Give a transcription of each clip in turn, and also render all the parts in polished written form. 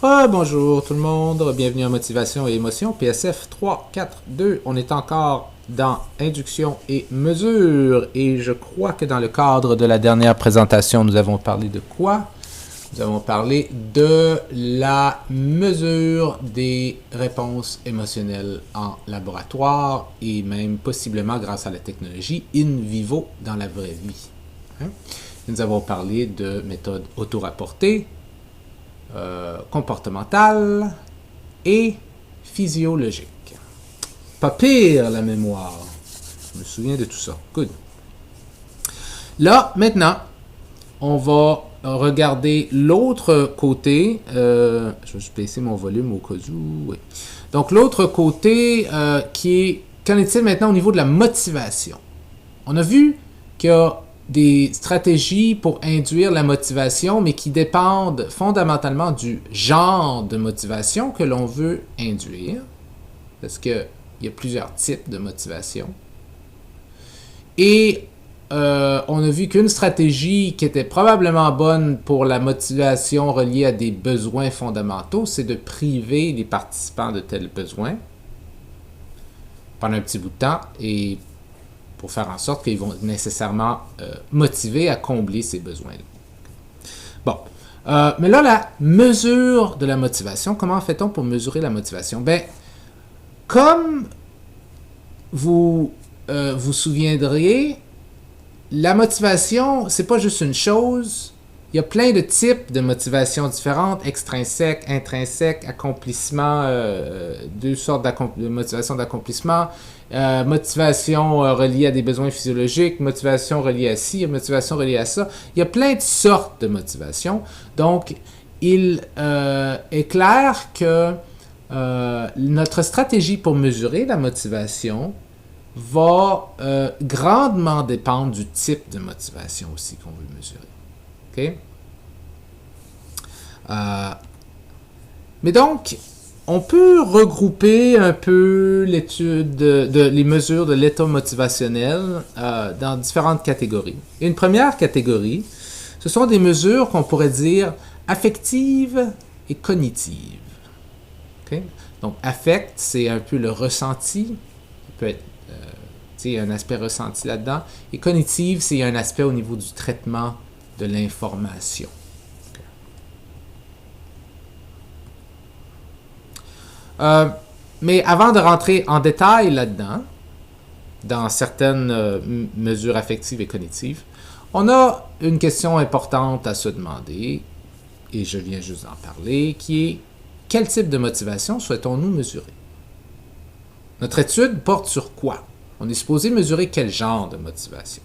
Bonjour tout le monde, bienvenue à Motivation et Émotion, PSF 3, 4, 2. On est encore dans Induction et Mesure et je crois que dans le cadre de la dernière présentation, nous avons parlé de quoi? Nous avons parlé de la mesure des réponses émotionnelles en laboratoire et même possiblement grâce à la technologie in vivo dans la vraie vie. Nous avons parlé de méthodes auto-rapportées, comportementale et physiologique. Pas pire la mémoire. Je me souviens de tout ça. Good. Là, maintenant, on va regarder l'autre côté. Je vais juste baisser mon volume au cas où. Oui. Donc, l'autre côté qui est, qu'en est-il maintenant au niveau de la motivation? On a vu qu'il y a des stratégies pour induire la motivation, mais qui dépendent fondamentalement du genre de motivation que l'on veut induire, parce qu'il y a plusieurs types de motivation. Et on a vu qu'une stratégie qui était probablement bonne pour la motivation reliée à des besoins fondamentaux, c'est de priver les participants de tels besoins pendant un petit bout de temps et pour faire en sorte qu'ils vont nécessairement motiver à combler ces besoins-là. Bon. Mais là, la mesure de la motivation, comment fait-on pour mesurer la motivation? Bien, comme vous vous souviendrez, la motivation, c'est pas juste une chose. Il y a plein de types de motivations différentes, extrinsèques, intrinsèques, accomplissement, deux sortes de motivation d'accomplissement, motivation reliée à des besoins physiologiques, motivation reliée à ci, motivation reliée à ça. Il y a plein de sortes de motivation. Donc, il est clair que notre stratégie pour mesurer la motivation va grandement dépendre du type de motivation aussi qu'on veut mesurer. Okay? Mais donc, on peut regrouper un peu l'étude les mesures de l'état motivationnel dans différentes catégories. Une première catégorie, ce sont des mesures qu'on pourrait dire affectives et cognitives. Okay? Donc, affect, c'est un peu le ressenti, il peut être un aspect ressenti là-dedans, et cognitive, c'est un aspect au niveau du traitement de l'information. Mais avant de rentrer en détail là-dedans, dans certaines mesures affectives et cognitives, on a une question importante à se demander, et je viens juste d'en parler, qui est quel type de motivation souhaitons-nous mesurer? Notre étude porte sur quoi? On est supposé mesurer quel genre de motivation?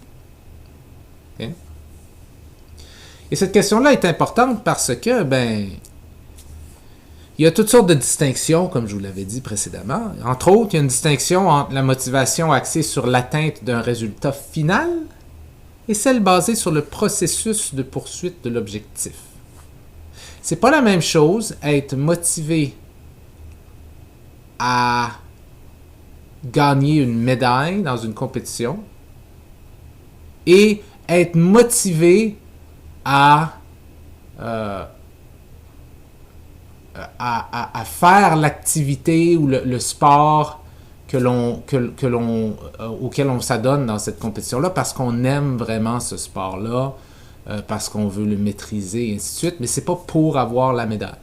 Okay? Et cette question-là est importante parce que, il y a toutes sortes de distinctions, comme je vous l'avais dit précédemment. Entre autres, il y a une distinction entre la motivation axée sur l'atteinte d'un résultat final et celle basée sur le processus de poursuite de l'objectif. C'est pas la même chose être motivé à gagner une médaille dans une compétition et être motivé à faire l'activité ou le sport auquel on s'adonne dans cette compétition-là parce qu'on aime vraiment ce sport-là, parce qu'on veut le maîtriser, et ainsi de suite, mais c'est pas pour avoir la médaille.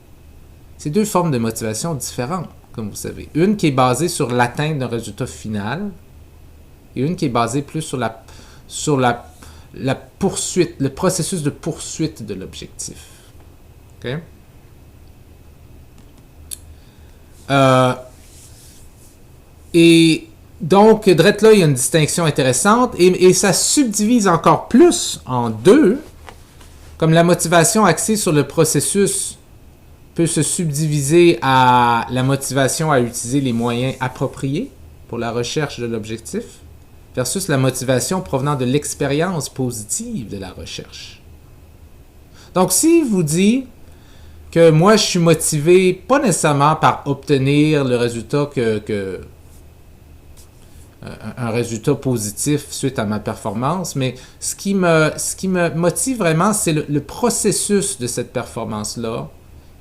C'est deux formes de motivation différentes, comme vous savez. Une qui est basée sur l'atteinte d'un résultat final et une qui est basée plus sur la poursuite, le processus de poursuite de l'objectif. OK? Et donc, drette là, il y a une distinction intéressante et ça subdivise encore plus en deux, comme la motivation axée sur le processus peut se subdiviser à la motivation à utiliser les moyens appropriés pour la recherche de l'objectif versus la motivation provenant de l'expérience positive de la recherche. Donc, si vous dites que moi, je suis motivé pas nécessairement par obtenir le résultat un résultat positif suite à ma performance, mais ce qui me motive vraiment, c'est le processus de cette performance-là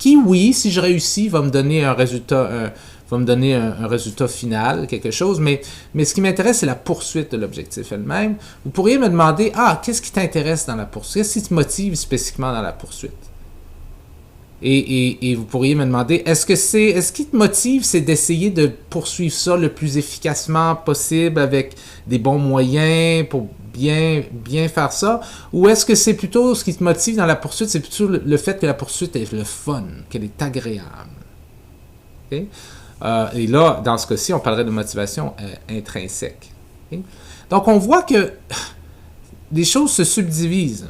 qui, oui, si je réussis, va me donner un résultat, va me donner un résultat final, quelque chose, mais ce qui m'intéresse, c'est la poursuite de l'objectif elle-même. Vous pourriez me demander, qu'est-ce qui t'intéresse dans la poursuite? Qu'est-ce qui te motive spécifiquement dans la poursuite? Et vous pourriez me demander, est-ce qui te motive, c'est d'essayer de poursuivre ça le plus efficacement possible avec des bons moyens pour bien faire ça? Ou est-ce que c'est plutôt ce qui te motive dans la poursuite, c'est plutôt le fait que la poursuite est le fun, qu'elle est agréable? Okay? Et là, dans ce cas-ci, on parlerait de motivation intrinsèque. Okay? Donc, on voit que les choses se subdivisent.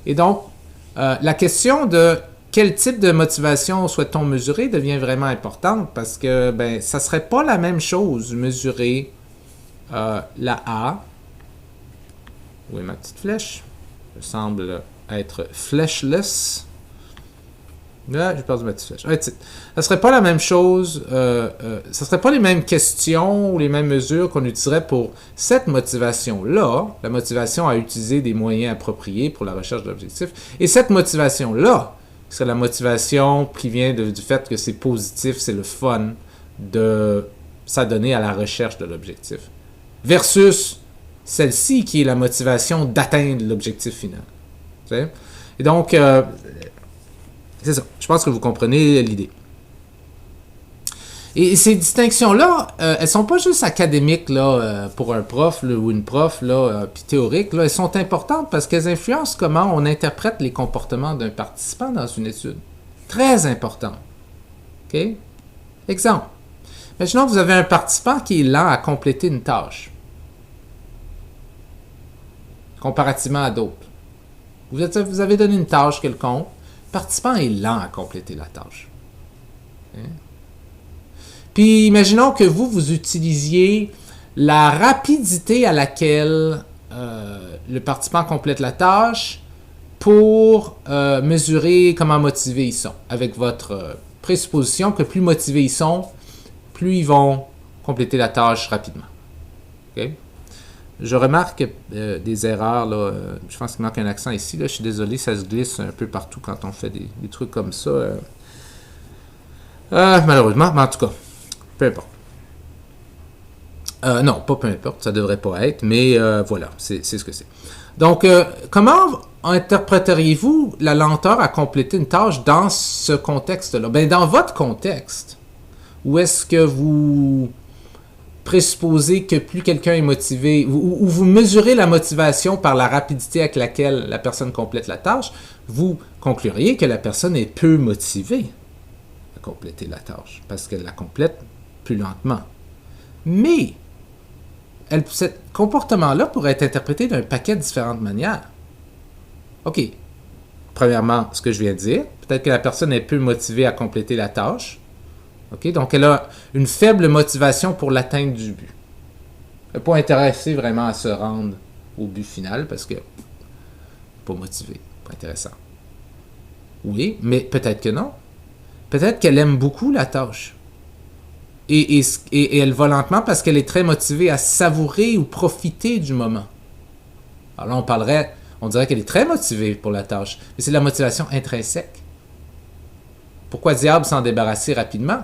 Et donc, la question de quel type de motivation souhaite-t-on mesurer devient vraiment importante parce que ça ne serait pas la même chose mesurer la A. Où est ma petite flèche? Je semble être fleshless. Là, j'ai perdu ma petite flèche. Ça ne serait pas la même chose, ça ne serait pas les mêmes questions ou les mêmes mesures qu'on utiliserait pour cette motivation-là, la motivation à utiliser des moyens appropriés pour la recherche de l'objectif, et cette motivation-là, c'est la motivation qui vient du fait que c'est positif, c'est le fun de s'adonner à la recherche de l'objectif. Versus celle-ci qui est la motivation d'atteindre l'objectif final. T'sais? Et donc, c'est ça. Je pense que vous comprenez l'idée. Et ces distinctions-là, elles ne sont pas juste académiques là, pour un prof là, ou une prof, puis théoriques. Là, elles sont importantes parce qu'elles influencent comment on interprète les comportements d'un participant dans une étude. Très important. OK? Exemple. Imaginons que vous avez un participant qui est lent à compléter une tâche. Comparativement à d'autres. Vous avez donné une tâche quelconque. Le participant est lent à compléter la tâche. Okay? Puis, imaginons que vous utilisiez la rapidité à laquelle le participant complète la tâche pour mesurer comment motivés ils sont, avec votre présupposition que plus motivés ils sont, plus ils vont compléter la tâche rapidement. Okay? Je remarque des erreurs, là, je pense qu'il manque un accent ici, là, je suis désolé, ça se glisse un peu partout quand on fait des trucs comme ça. Malheureusement, mais en tout cas, peu importe. Non, pas peu importe, ça devrait pas être, mais voilà, c'est ce que c'est. Donc, comment interpréteriez-vous la lenteur à compléter une tâche dans ce contexte-là? Ben, dans votre contexte, où est-ce que vous présupposez que plus quelqu'un est motivé, ou vous mesurez la motivation par la rapidité avec laquelle la personne complète la tâche, vous concluriez que la personne est peu motivée à compléter la tâche, parce qu'elle la complète plus lentement. Mais, ce comportement-là pourrait être interprété d'un paquet de différentes manières. OK. Premièrement, ce que je viens de dire, peut-être que la personne est peu motivée à compléter la tâche. OK? Donc, elle a une faible motivation pour l'atteinte du but. Elle n'est pas intéressée vraiment à se rendre au but final parce que pas motivée, pas intéressant. Oui, mais peut-être que non. Peut-être qu'elle aime beaucoup la tâche. Et elle va lentement parce qu'elle est très motivée à savourer ou profiter du moment. Alors là, on dirait qu'elle est très motivée pour la tâche, mais c'est de la motivation intrinsèque. Pourquoi diable s'en débarrasser rapidement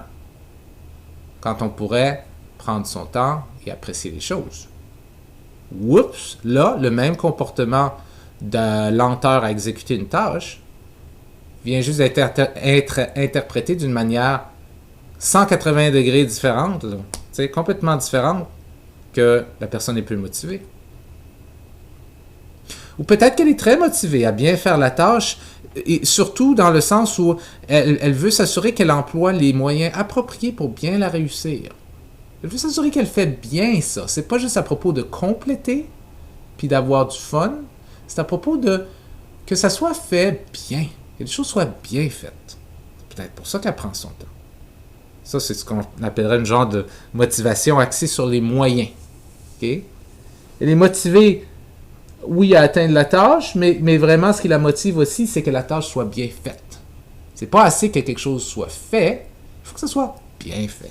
quand on pourrait prendre son temps et apprécier les choses? Oups, là, le même comportement de lenteur à exécuter une tâche vient juste d'être interprété d'une manière 180 degrés différente, complètement différente que la personne est peu motivée. Ou peut-être qu'elle est très motivée à bien faire la tâche, et surtout dans le sens où elle veut s'assurer qu'elle emploie les moyens appropriés pour bien la réussir. Elle veut s'assurer qu'elle fait bien ça. C'est pas juste à propos de compléter puis d'avoir du fun. C'est à propos de que ça soit fait bien, que les choses soient bien faites. C'est peut-être pour ça qu'elle prend son temps. Ça, c'est ce qu'on appellerait une genre de motivation axée sur les moyens. Okay? Elle est motivée, oui, à atteindre la tâche, mais vraiment, ce qui la motive aussi, c'est que la tâche soit bien faite. C'est pas assez que quelque chose soit fait, il faut que ça soit bien fait.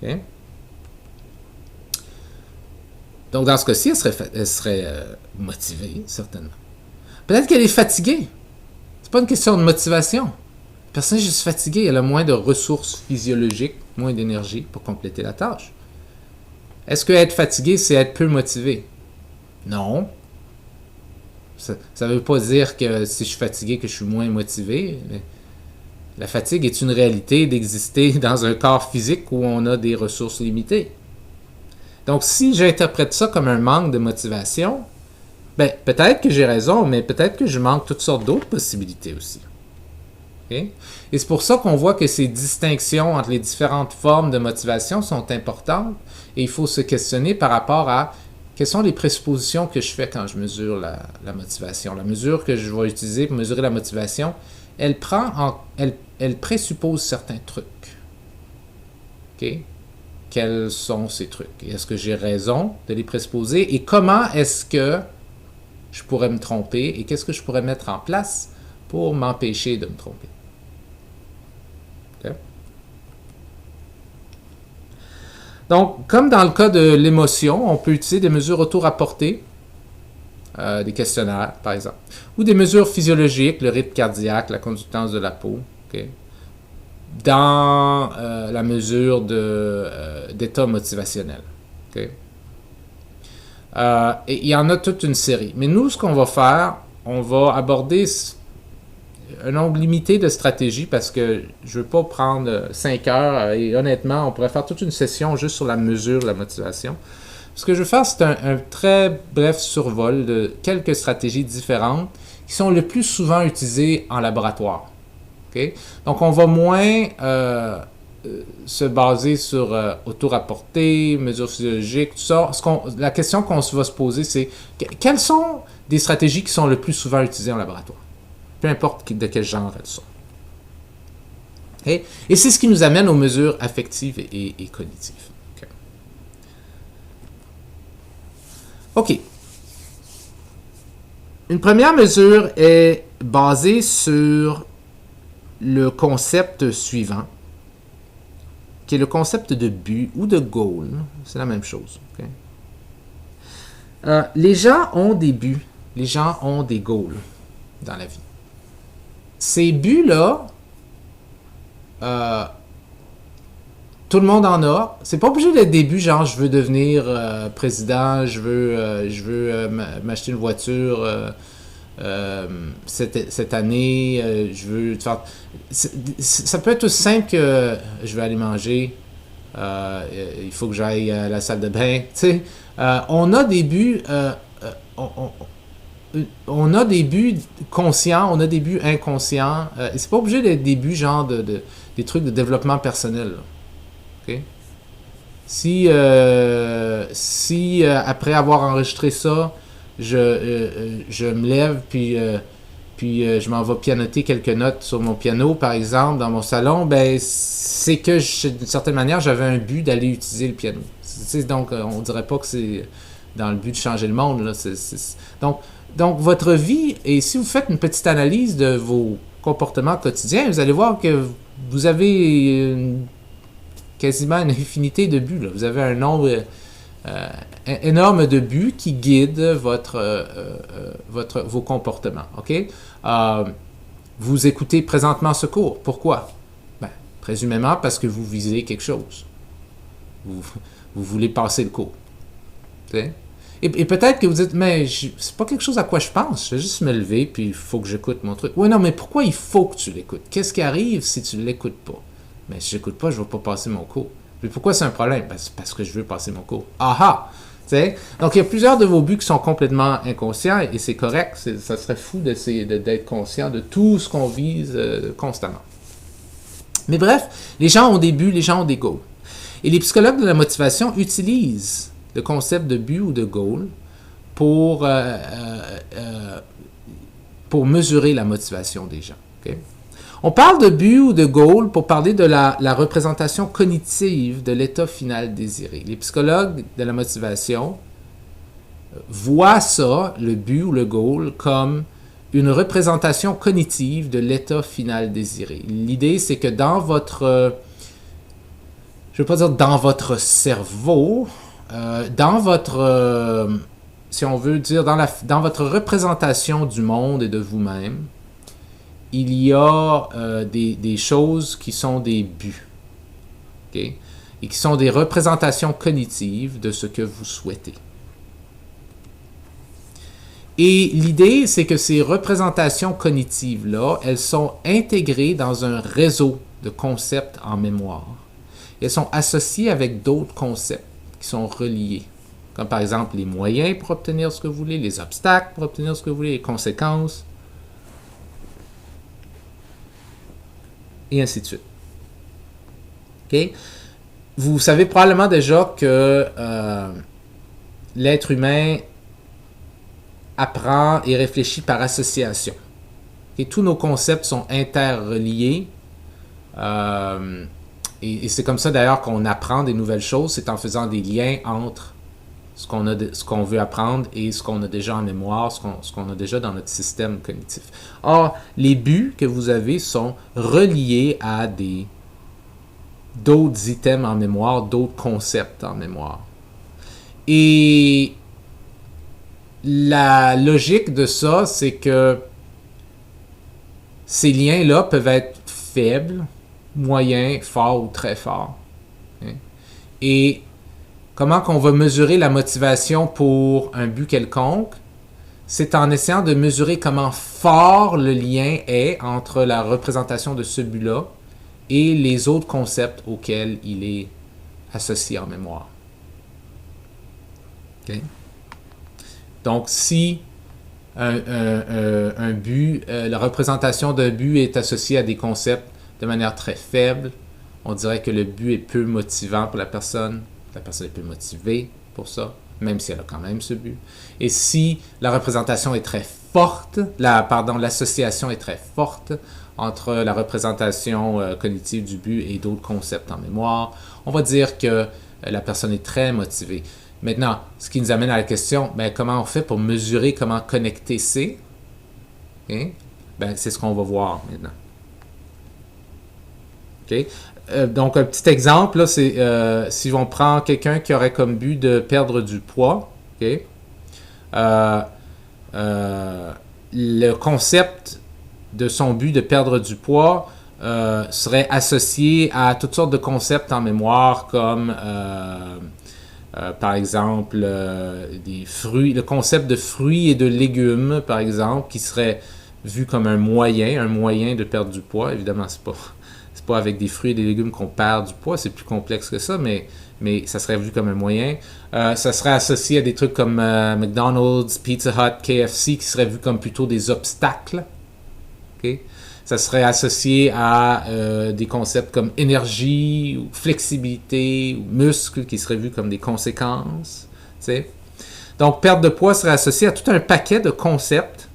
Okay? Donc, dans ce cas-ci, elle serait motivée, certainement. Peut-être qu'elle est fatiguée. C'est pas une question de motivation. personne est juste fatiguée, elle a moins de ressources physiologiques, moins d'énergie pour compléter la tâche. Est-ce que être fatigué, c'est être peu motivé? Non. Ça ne veut pas dire que si je suis fatigué, que je suis moins motivé. La fatigue est une réalité d'exister dans un corps physique où on a des ressources limitées. Donc, si j'interprète ça comme un manque de motivation, ben, peut-être que j'ai raison, mais peut-être que je manque toutes sortes d'autres possibilités aussi. Okay? Et c'est pour ça qu'on voit que ces distinctions entre les différentes formes de motivation sont importantes et il faut se questionner par rapport à quelles sont les présuppositions que je fais quand je mesure la motivation. La mesure que je vais utiliser pour mesurer la motivation, elle présuppose certains trucs. OK? Quels sont ces trucs? Est-ce que j'ai raison de les présupposer? Et comment est-ce que je pourrais me tromper? Et qu'est-ce que je pourrais mettre en place pour m'empêcher de me tromper? Okay? Donc, comme dans le cas de l'émotion, on peut utiliser des mesures auto-rapportées, des questionnaires, par exemple, ou des mesures physiologiques, le rythme cardiaque, la conductance de la peau, okay, dans la mesure d'état motivationnel. Okay. Et il y en a toute une série. Mais nous, ce qu'on va faire, on va aborder un nombre limité de stratégies parce que je ne veux pas prendre 5 heures et honnêtement, on pourrait faire toute une session juste sur la mesure de la motivation. Ce que je veux faire, c'est un très bref survol de quelques stratégies différentes qui sont le plus souvent utilisées en laboratoire. Okay? Donc, on va moins se baser sur auto-rapporté, mesures physiologiques, tout ça. La question qu'on va se poser, c'est quelles sont des stratégies qui sont le plus souvent utilisées en laboratoire? Peu importe de quel genre elles sont. Okay? Et c'est ce qui nous amène aux mesures affectives et cognitives. OK. Une première mesure est basée sur le concept suivant, qui est le concept de but ou de goal. C'est la même chose. Okay? Les gens ont des buts, les gens ont des goals dans la vie. Ces buts-là, tout le monde en a. C'est pas obligé d'être des buts genre je veux devenir président, je veux m'acheter une voiture cette année, je veux faire... Ça peut être aussi simple que je veux aller manger, il faut que j'aille à la salle de bain. Tu sais, on a des buts, on a des buts conscients, on a des buts inconscients. Et c'est pas obligé d'être des buts genre des trucs de développement personnel. Là. Okay? Si après avoir enregistré ça, je me lève puis je m'en vais pianoter quelques notes sur mon piano, par exemple, dans mon salon, ben c'est que d'une certaine manière, j'avais un but d'aller utiliser le piano. Donc, on dirait pas que c'est dans le but de changer le monde. Là. Donc, votre vie, et si vous faites une petite analyse de vos comportements quotidiens, vous allez voir que vous avez quasiment une infinité de buts. Là. Vous avez un nombre énorme de buts qui guident vos comportements. Okay? Vous écoutez présentement ce cours. Pourquoi? Ben, présumément parce que vous visez quelque chose. Vous voulez passer le cours. Okay? Et peut-être que vous dites, mais c'est pas quelque chose à quoi je pense. Je vais juste me lever puis il faut que j'écoute mon truc. Oui, non, mais pourquoi il faut que tu l'écoutes? Qu'est-ce qui arrive si tu ne l'écoutes pas? Mais si je l'écoute pas, je ne vais pas passer mon cours. Mais pourquoi c'est un problème? Parce que je veux passer mon cours. Ah! T'sais? Donc, il y a plusieurs de vos buts qui sont complètement inconscients et c'est correct. Ça serait fou d'essayer d'être conscient de tout ce qu'on vise constamment. Mais bref, les gens ont des buts, les gens ont des goals. Et les psychologues de la motivation utilisent le concept de but ou de goal pour mesurer la motivation des gens. Okay? On parle de but ou de goal pour parler de la représentation cognitive de l'état final désiré. Les psychologues de la motivation voient ça, le but ou le goal, comme une représentation cognitive de l'état final désiré. L'idée, c'est que dans votre... je ne veux pas dire dans votre cerveau, dans votre... si on veut dire, dans votre représentation du monde et de vous-même, il y a des choses qui sont des buts, okay? Et qui sont des représentations cognitives de ce que vous souhaitez. Et l'idée, c'est que ces représentations cognitives-là, elles sont intégrées dans un réseau de concepts en mémoire. Elles sont associées avec d'autres concepts qui sont reliés, comme par exemple les moyens pour obtenir ce que vous voulez, les obstacles pour obtenir ce que vous voulez, les conséquences, et ainsi de suite. Okay? Vous savez probablement déjà que l'être humain apprend et réfléchit par association. Et tous nos concepts sont interreliés. Et c'est comme ça d'ailleurs qu'on apprend des nouvelles choses, c'est en faisant des liens entre ce qu'on veut apprendre et ce qu'on a déjà en mémoire, ce qu'on a déjà dans notre système cognitif. Or, les buts que vous avez sont reliés à d'autres items en mémoire, d'autres concepts en mémoire. Et la logique de ça, c'est que ces liens-là peuvent être faibles, moyens, forts ou très forts. Et comment qu'on va mesurer la motivation pour un but quelconque? C'est en essayant de mesurer comment fort le lien est entre la représentation de ce but-là et les autres concepts auxquels il est associé en mémoire. Okay? Donc, si un but, la représentation d'un but est associée à des concepts de manière très faible, on dirait que le but est peu motivant pour la personne est peu motivée pour ça, même si elle a quand même ce but. Et si la représentation est très forte, l'association est très forte entre la représentation cognitive du but et d'autres concepts en mémoire, on va dire que la personne est très motivée. Maintenant, ce qui nous amène à la question, comment on fait pour mesurer comment connecter c'est? Okay? C'est ce qu'on va voir maintenant. Okay? Donc, un petit exemple, là, c'est si on prend quelqu'un qui aurait comme but de perdre du poids, okay? Le concept de son but de perdre du poids serait associé à toutes sortes de concepts en mémoire comme par exemple des fruits, le concept de fruits et de légumes, par exemple, qui serait vu comme un moyen de perdre du poids. Évidemment, c'est pas avec des fruits et des légumes qu'on perd du poids, c'est plus complexe que ça, mais ça serait vu comme un moyen. Ça serait associé à des trucs comme McDonald's, Pizza Hut, KFC, qui seraient vus comme plutôt des obstacles. Okay? Ça serait associé à des concepts comme énergie, ou flexibilité, ou muscles, qui seraient vus comme des conséquences. T'sais? Donc, perte de poids serait associé à tout un paquet de concepts.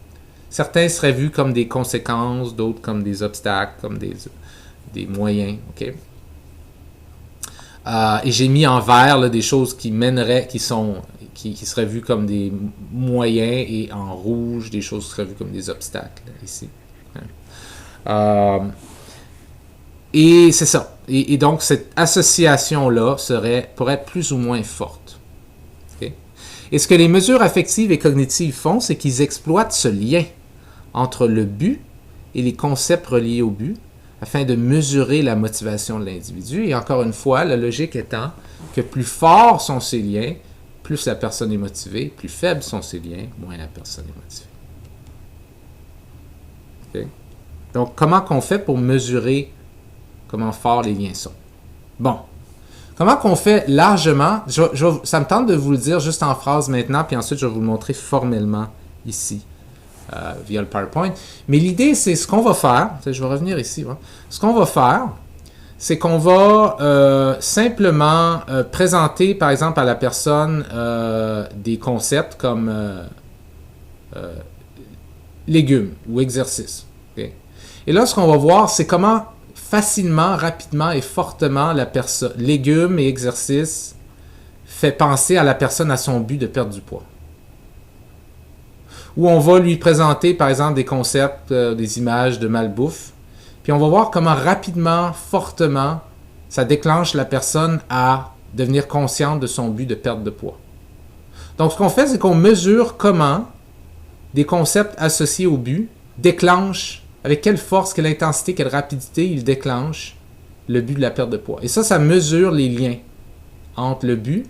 Certains seraient vus comme des conséquences, d'autres comme des obstacles, comme des moyens. Okay? Et j'ai mis en vert là, des choses qui mèneraient, qui seraient vues comme des moyens, et en rouge, des choses qui seraient vues comme des obstacles, là, ici. Et c'est ça. Et donc, cette association-là pourrait être plus ou moins forte. Okay? Et ce que les mesures affectives et cognitives font, c'est qu'ils exploitent ce lien entre le but et les concepts reliés au but afin de mesurer la motivation de l'individu. Et encore une fois, la logique étant que plus forts sont ces liens, plus la personne est motivée, plus faibles sont ces liens, moins la personne est motivée. Okay? Donc, comment qu'on fait pour mesurer comment forts les liens sont? Bon. Comment qu'on fait largement? Ça me tente de vous le dire juste en phrase maintenant, puis ensuite je vais vous le montrer formellement ici, via le PowerPoint. Mais l'idée, c'est ce qu'on va faire. Je vais revenir ici. Ouais. Ce qu'on va faire, c'est qu'on va simplement présenter, par exemple, à la personne des concepts comme légumes ou exercices. Okay? Et là, ce qu'on va voir, c'est comment facilement, rapidement et fortement la personne, légumes et exercices, fait penser à la personne à son but de perdre du poids. Ou on va lui présenter, par exemple, des concepts, des images de malbouffe, puis on va voir comment rapidement, fortement, ça déclenche la personne à devenir consciente de son but de perte de poids. Donc, ce qu'on fait, c'est qu'on mesure comment des concepts associés au but déclenchent avec quelle force, quelle intensité, quelle rapidité il déclenche le but de la perte de poids. Et ça mesure les liens entre le but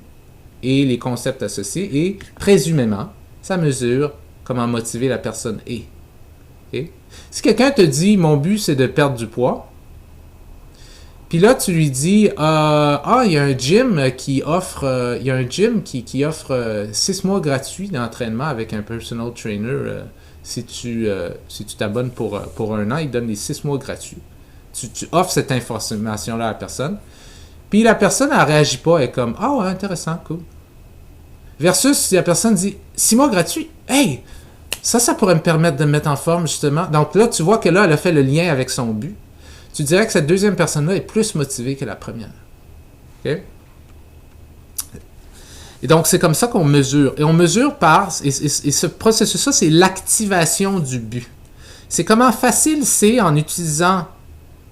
et les concepts associés, et présumément, ça mesure comment motiver la personne est. Okay? Si quelqu'un te dit « mon but c'est de perdre du poids », puis là tu lui dis « il y a un gym qui offre, qui offre 6 mois gratuits d'entraînement avec un personal trainer si tu t'abonnes pour un an, il donne les 6 mois gratuits. » Tu offres cette information-là à la personne. Puis la personne, elle ne réagit pas. Elle est comme « ah ouais, intéressant, cool. » Versus si la personne dit « 6 mois gratuits, hey, ça pourrait me permettre de me mettre en forme, justement. » Donc là, tu vois que là, elle a fait le lien avec son but. Tu dirais que cette deuxième personne-là est plus motivée que la première. OK? Et donc, c'est comme ça qu'on mesure. Et on mesure par... Et ce processus-là, c'est l'activation du but. C'est comment facile c'est, en utilisant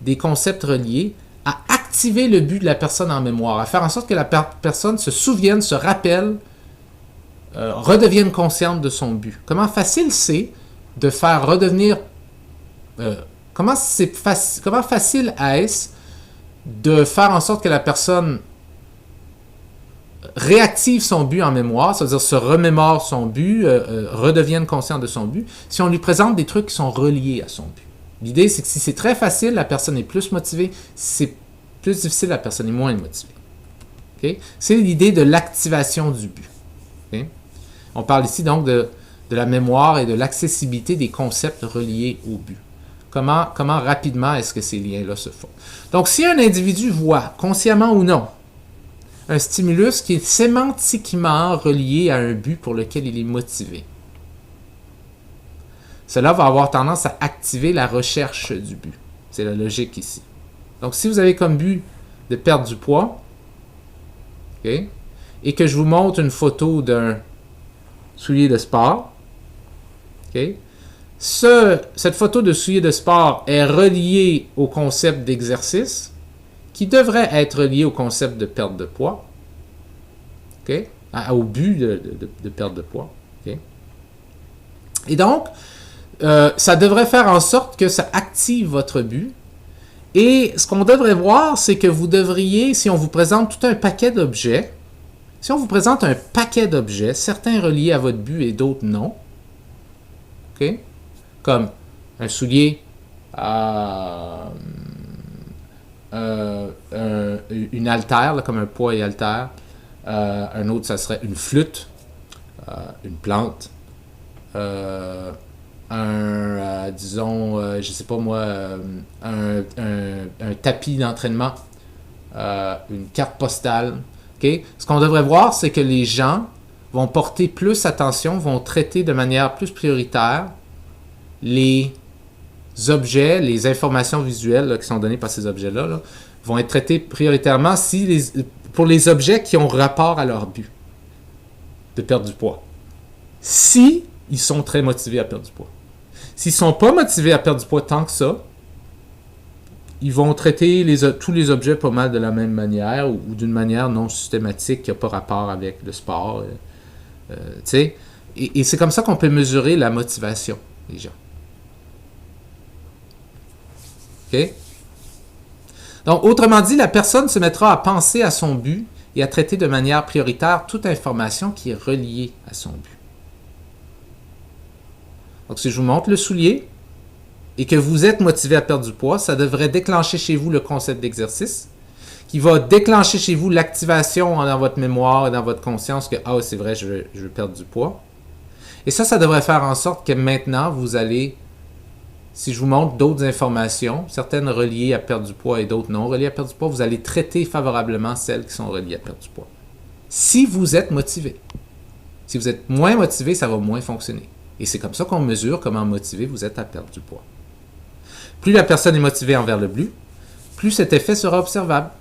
des concepts reliés, à activer le but de la personne en mémoire, à faire en sorte que la personne se souvienne, se rappelle, redevienne consciente de son but. Comment facile c'est de faire redevenir... comment facile est-ce de faire en sorte que la personne réactive son but en mémoire, c'est-à-dire se remémore son but, redevienne consciente de son but, si on lui présente des trucs qui sont reliés à son but. L'idée, c'est que si c'est très facile, la personne est plus motivée. Si c'est plus difficile, la personne est moins motivée. Okay? C'est l'idée de l'activation du but. Okay? On parle ici donc de la mémoire et de l'accessibilité des concepts reliés au but. Comment rapidement est-ce que ces liens-là se font? Donc, si un individu voit, consciemment ou non, un stimulus qui est sémantiquement relié à un but pour lequel il est motivé, cela va avoir tendance à activer la recherche du but. C'est la logique ici. Donc, si vous avez comme but de perdre du poids, okay, et que je vous montre une photo d'un soulier de sport, okay, cette photo de soulier de sport est reliée au concept d'exercice, qui devrait être relié au concept de perte de poids, okay, au but de perte de poids. Okay. Et donc, ça devrait faire en sorte que ça active votre but. Et ce qu'on devrait voir, c'est que vous devriez, si on vous présente tout un paquet d'objets, si on vous présente un paquet d'objets, certains reliés à votre but et d'autres non, okay, comme un soulier, une haltère, là, comme un poids et haltère, un autre, ça serait une flûte, une plante, disons, je sais pas moi, un tapis d'entraînement, une carte postale. Okay? Ce qu'on devrait voir, c'est que les gens vont porter plus attention, vont traiter de manière plus prioritaire les objets, les informations visuelles là, qui sont données par ces objets-là, là, vont être traités prioritairement pour les objets qui ont rapport à leur but de perdre du poids. Si ils sont très motivés à perdre du poids. S'ils ne sont pas motivés à perdre du poids tant que ça, ils vont traiter tous les objets pas mal de la même manière ou d'une manière non systématique qui n'a pas rapport avec le sport. Et c'est comme ça qu'on peut mesurer la motivation des gens. OK? Donc, autrement dit, la personne se mettra à penser à son but et à traiter de manière prioritaire toute information qui est reliée à son but. Donc, si je vous montre le soulier et que vous êtes motivé à perdre du poids, ça devrait déclencher chez vous le concept d'exercice qui va déclencher chez vous l'activation dans votre mémoire et dans votre conscience que « Ah, c'est vrai, je veux perdre du poids ». Et ça devrait faire en sorte que maintenant, vous allez, si je vous montre d'autres informations, certaines reliées à perdre du poids et d'autres non reliées à perdre du poids, vous allez traiter favorablement celles qui sont reliées à perdre du poids. Si vous êtes motivé. Si vous êtes moins motivé, ça va moins fonctionner. Et c'est comme ça qu'on mesure comment motivé vous êtes à perdre du poids. Plus la personne est motivée envers le but, plus cet effet sera observable.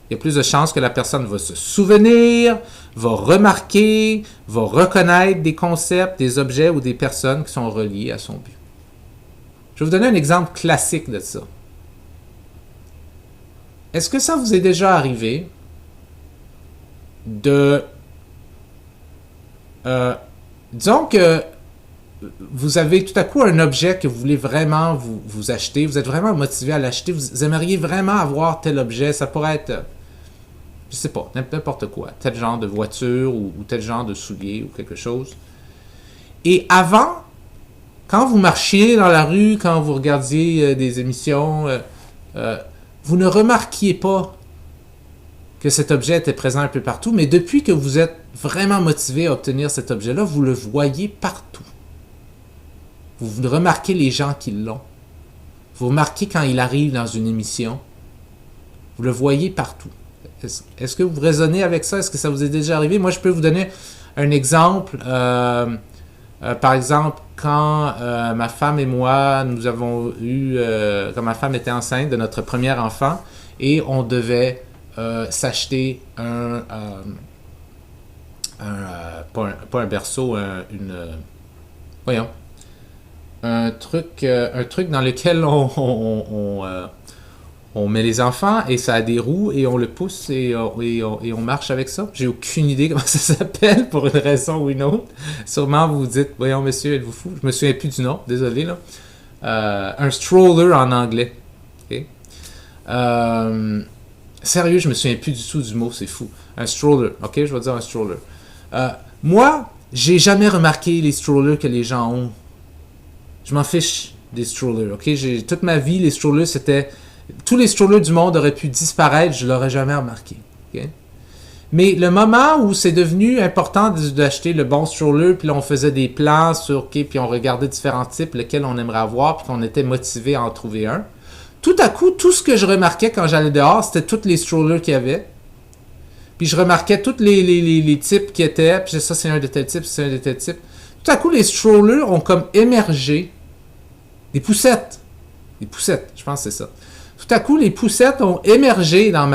Il y a plus de chances que la personne va se souvenir, va remarquer, va reconnaître des concepts, des objets ou des personnes qui sont reliés à son but. Je vais vous donner un exemple classique de ça. Est-ce que ça vous est déjà arrivé de... disons que vous avez tout à coup un objet que vous voulez vraiment vous acheter, vous êtes vraiment motivé à l'acheter, vous aimeriez vraiment avoir tel objet, ça pourrait être, je sais pas, n'importe quoi, tel genre de voiture ou tel genre de soulier ou quelque chose. Et avant, quand vous marchiez dans la rue, quand vous regardiez des émissions, vous ne remarquiez pas que cet objet était présent un peu partout, mais depuis que vous êtes vraiment motivé à obtenir cet objet-là, vous le voyez partout. Vous remarquez les gens qui l'ont. Vous remarquez quand il arrive dans une émission. Vous le voyez partout. Est-ce que vous raisonnez avec ça? Est-ce que ça vous est déjà arrivé? Moi, je peux vous donner un exemple. Par exemple, quand ma femme et moi, nous avons eu... quand ma femme était enceinte de notre premier enfant, et on devait s'acheter pas un berceau, voyons, un truc dans lequel on met les enfants et ça a des roues et on le pousse et on marche avec ça. J'ai aucune idée comment ça s'appelle pour une raison ou une autre. Sûrement vous vous dites, voyons monsieur, êtes-vous fou? Je me souviens plus du nom, désolé là. Un stroller en anglais. Okay? Sérieux, je me souviens plus du tout du mot, c'est fou. Un stroller, ok, je vais dire un stroller. Moi, j'ai jamais remarqué les strollers que les gens ont. Je m'en fiche des strollers, ok? Toute ma vie, les strollers, c'était... Tous les strollers du monde auraient pu disparaître, je l'aurais jamais remarqué. Okay? Mais le moment où c'est devenu important d'acheter le bon stroller, puis là on faisait des plans sur, ok, puis on regardait différents types, lesquels on aimerait avoir, puis qu'on était motivé à en trouver un. Tout à coup, tout ce que je remarquais quand j'allais dehors, c'était tous les strollers qu'il y avait. Puis je remarquais tous les types qui étaient, puis ça c'est un de tel type, c'est un de tel type. Tout à coup, les strollers ont comme émergé. Des poussettes. Des poussettes, je pense que c'est ça. Tout à coup, les poussettes ont émergé dans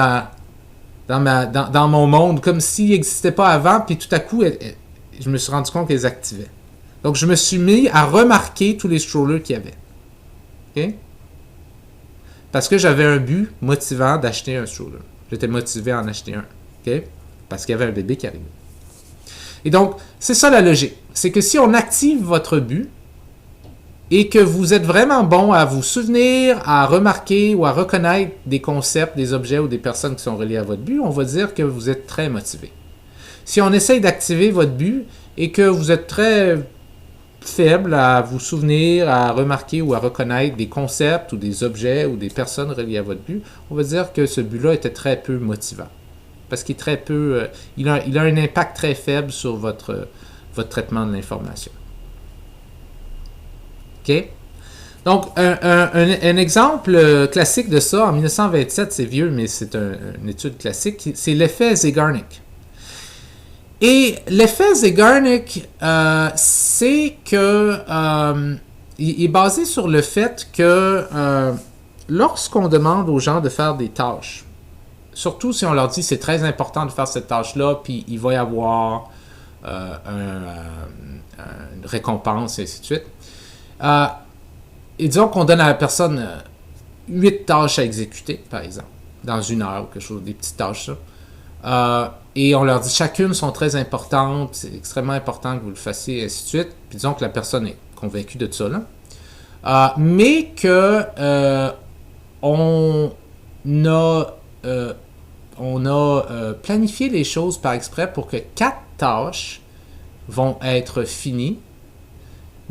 mon monde, comme s'ils n'existaient pas avant, puis tout à coup, je me suis rendu compte qu'elles activaient. Donc, je me suis mis à remarquer tous les strollers qu'il y avait. OK? Parce que j'avais un but motivant d'acheter un stroller. J'étais motivé à en acheter un. OK? Parce qu'il y avait un bébé qui arrivait. Et donc, c'est ça la logique. C'est que si on active votre but et que vous êtes vraiment bon à vous souvenir, à remarquer ou à reconnaître des concepts, des objets ou des personnes qui sont reliés à votre but, on va dire que vous êtes très motivé. Si on essaye d'activer votre but et que vous êtes très faible à vous souvenir, à remarquer ou à reconnaître des concepts ou des objets ou des personnes reliées à votre but, on va dire que ce but-là était très peu motivant. Parce qu'il est très peu, il a un impact très faible sur votre traitement de l'information. OK? Donc, un exemple classique de ça, en 1927, c'est vieux, mais c'est une étude classique, c'est l'effet Zeigarnik. Et l'effet Zeigarnik, c'est que il est basé sur le fait que lorsqu'on demande aux gens de faire des tâches, surtout si on leur dit c'est très important de faire cette tâche-là, puis il va y avoir une récompense, et ainsi de suite. Et disons qu'on donne à la personne 8 tâches à exécuter, par exemple, dans une heure, quelque chose, des petites tâches, ça. Et on leur dit chacune sont très importantes, c'est extrêmement important que vous le fassiez, et ainsi de suite. Puis disons que la personne est convaincue de ça, là. Mais que on a planifié les choses par exprès pour que 4 tâches vont être finies,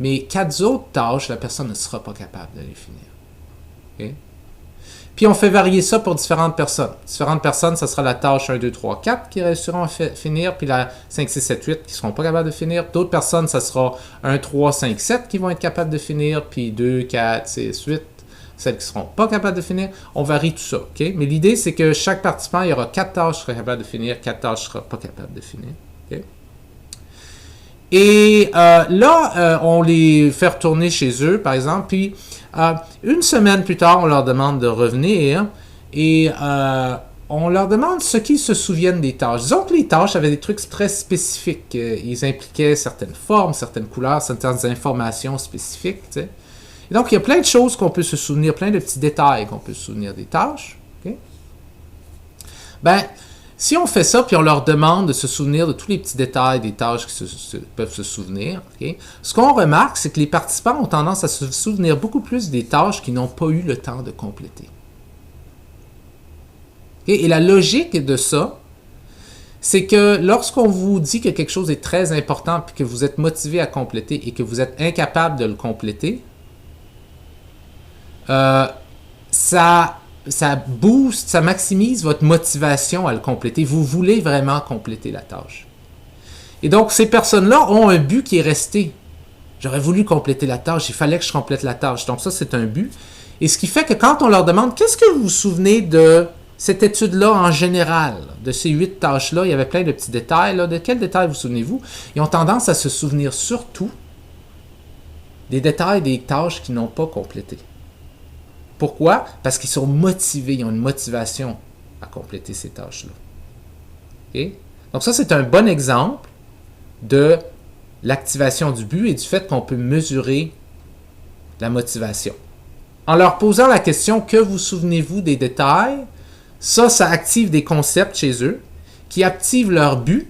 mais 4 autres tâches, la personne ne sera pas capable de les finir. Okay? Puis on fait varier ça pour différentes personnes. Différentes personnes, ça sera la tâche 1, 2, 3, 4 qui réussiront à finir, puis la 5, 6, 7, 8 qui ne seront pas capables de finir. D'autres personnes, ça sera 1, 3, 5, 7 qui vont être capables de finir, puis 2, 4, 6, 8, celles qui ne seront pas capables de finir. On varie tout ça, OK? Mais l'idée, c'est que chaque participant, il y aura 4 tâches qui seront capables de finir, 4 tâches qui ne seront pas capables de finir. OK? Et là, on les fait retourner chez eux, par exemple, puis une semaine plus tard, on leur demande de revenir et on leur demande ce qu'ils se souviennent des tâches. Disons que les tâches avaient des trucs très spécifiques. Ils impliquaient certaines formes, certaines couleurs, certaines informations spécifiques. Tu sais. Et donc, il y a plein de choses qu'on peut se souvenir, plein de petits détails qu'on peut se souvenir des tâches. Okay? Ben, Si on fait ça, puis on leur demande de se souvenir de tous les petits détails des tâches qu'ils peuvent se souvenir, okay, ce qu'on remarque, c'est que les participants ont tendance à se souvenir beaucoup plus des tâches qu'ils n'ont pas eu le temps de compléter. Okay? Et la logique de ça, c'est que lorsqu'on vous dit que quelque chose est très important, puis que vous êtes motivé à compléter et que vous êtes incapable de le compléter, ça booste, ça maximise votre motivation à le compléter. Vous voulez vraiment compléter la tâche. Et donc, ces personnes-là ont un but qui est resté. J'aurais voulu compléter la tâche, il fallait que je complète la tâche. Donc ça, c'est un but. Et ce qui fait que quand on leur demande, qu'est-ce que vous vous souvenez de cette étude-là en général, de ces 8 tâches-là, il y avait plein de petits détails. Là. De quels détails vous souvenez-vous? Ils ont tendance à se souvenir surtout des détails des tâches qu'ils n'ont pas complétées. Pourquoi? Parce qu'ils sont motivés, ils ont une motivation à compléter ces tâches-là. Okay? Donc ça, c'est un bon exemple de l'activation du but et du fait qu'on peut mesurer la motivation. En leur posant la question « Que vous souvenez-vous des détails ?» ça active des concepts chez eux qui activent leur but.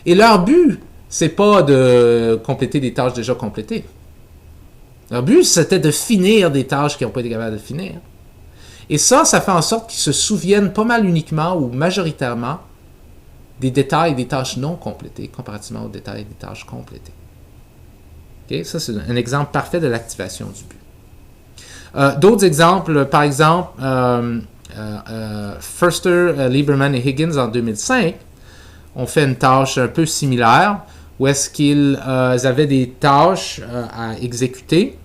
Et leur but, c'est pas de compléter des tâches déjà complétées. Leur but, c'était de finir des tâches qu'ils n'ont pas été capables de finir. Et ça fait en sorte qu'ils se souviennent pas mal uniquement ou majoritairement des détails des tâches non complétées comparativement aux détails des tâches complétées. Okay? Ça, c'est un exemple parfait de l'activation du but. D'autres exemples, par exemple, Forster, Lieberman et Higgins en 2005 ont fait une tâche un peu similaire où est-ce qu'ils avaient des tâches à exécuter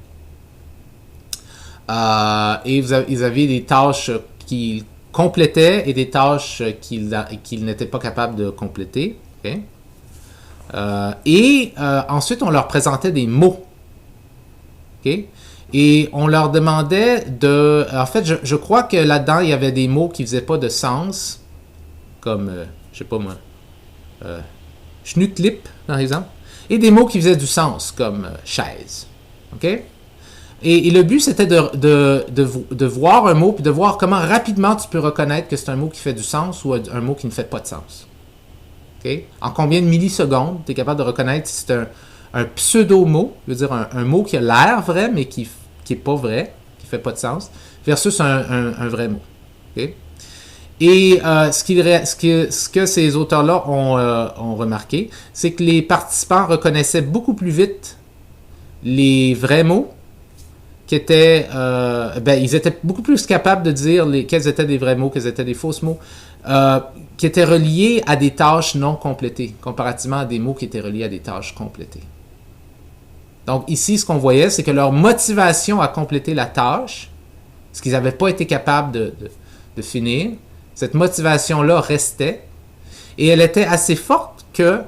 et ils avaient des tâches qu'ils complétaient et des tâches qu'ils n'étaient pas capables de compléter. Okay? Ensuite, on leur présentait des mots. Okay? Et on leur demandait de... En fait, je crois que là-dedans, il y avait des mots qui ne faisaient pas de sens, comme, je sais pas moi, schnucklip, par exemple, et des mots qui faisaient du sens, comme chaise. OK? Et le but, c'était de voir un mot, puis de voir comment rapidement tu peux reconnaître que c'est un mot qui fait du sens ou un mot qui ne fait pas de sens. OK? En combien de millisecondes, tu es capable de reconnaître si c'est un pseudo-mot, je veux dire un mot qui a l'air vrai, mais qui n'est pas vrai, qui ne fait pas de sens, versus un vrai mot. Okay? Et ce que ces auteurs-là ont remarqué, c'est que les participants reconnaissaient beaucoup plus vite les vrais mots, qui étaient, ils étaient beaucoup plus capables de dire quels étaient des vrais mots, quels étaient des fausses mots, qui étaient reliés à des tâches non complétées, comparativement à des mots qui étaient reliés à des tâches complétées. Donc ici, ce qu'on voyait, c'est que leur motivation à compléter la tâche, ce qu'ils n'avaient pas été capables de finir, cette motivation-là restait, et elle était assez forte qu'ils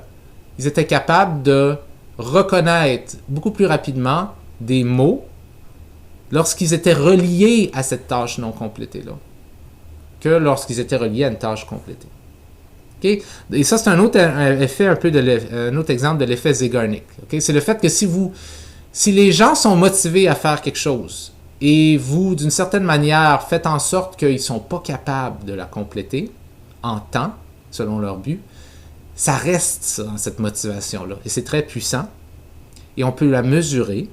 étaient capables de reconnaître beaucoup plus rapidement des mots lorsqu'ils étaient reliés à cette tâche non complétée-là, que lorsqu'ils étaient reliés à une tâche complétée. Okay? Et ça, c'est un autre effet un autre exemple de l'effet Zeigarnik. Okay? C'est le fait que si les gens sont motivés à faire quelque chose et vous, d'une certaine manière, faites en sorte qu'ils ne sont pas capables de la compléter en temps, selon leur but, ça reste ça, cette motivation-là. Et c'est très puissant. Et on peut la mesurer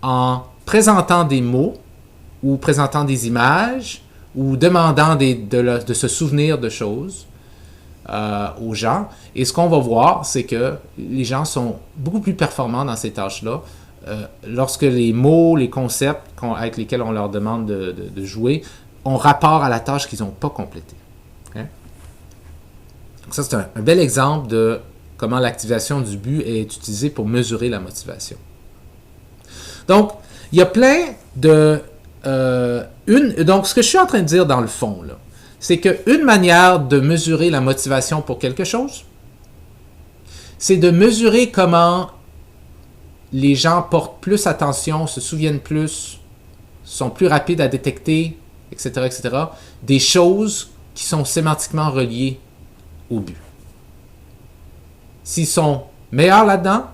en présentant des mots ou présentant des images ou demandant de se souvenir de choses aux gens. Et ce qu'on va voir, c'est que les gens sont beaucoup plus performants dans ces tâches-là lorsque les mots, les concepts avec lesquels on leur demande de jouer ont rapport à la tâche qu'ils n'ont pas complétée. Okay? Donc ça, c'est un bel exemple de comment l'activation du but est utilisée pour mesurer la motivation. Donc, il y a plein de... donc, ce que je suis en train de dire dans le fond, là, c'est qu'une manière de mesurer la motivation pour quelque chose, c'est de mesurer comment les gens portent plus attention, se souviennent plus, sont plus rapides à détecter, etc., etc., des choses qui sont sémantiquement reliées au but. S'ils sont meilleurs là-dedans,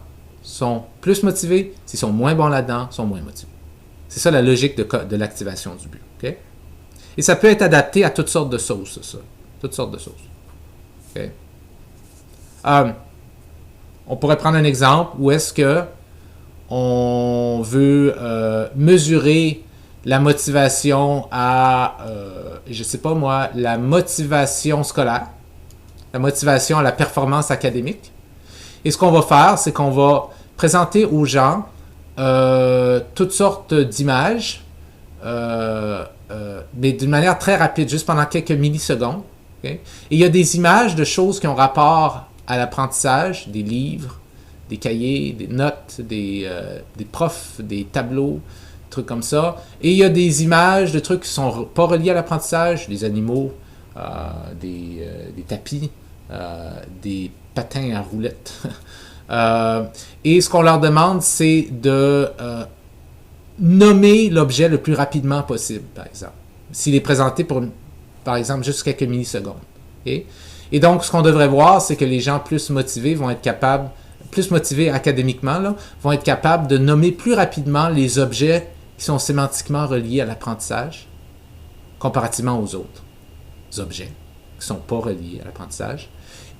sont plus motivés. S'ils sont moins bons là-dedans, sont moins motivés. C'est ça la logique de l'activation du but. Okay? Et ça peut être adapté à toutes sortes de sauces, ça. Toutes sortes de sauces. Okay? On pourrait prendre un exemple où est-ce que on veut mesurer la motivation à, je sais pas moi, la motivation scolaire, la motivation à la performance académique. Et ce qu'on va faire, c'est qu'on va présenter aux gens toutes sortes d'images, mais d'une manière très rapide, juste pendant quelques millisecondes. Okay? Et il y a des images de choses qui ont rapport à l'apprentissage, des livres, des cahiers, des notes, des profs, des tableaux, des trucs comme ça. Et il y a des images de trucs qui sont pas reliés à l'apprentissage, des animaux, des tapis, des patins à roulettes. Et ce qu'on leur demande, c'est de nommer l'objet le plus rapidement possible, par exemple. S'il est présenté pour, par exemple, juste quelques millisecondes. Okay? Et donc, ce qu'on devrait voir, c'est que les gens plus motivés vont être capables, plus motivés académiquement, là, vont être capables de nommer plus rapidement les objets qui sont sémantiquement reliés à l'apprentissage, comparativement aux autres objets qui ne sont pas reliés à l'apprentissage.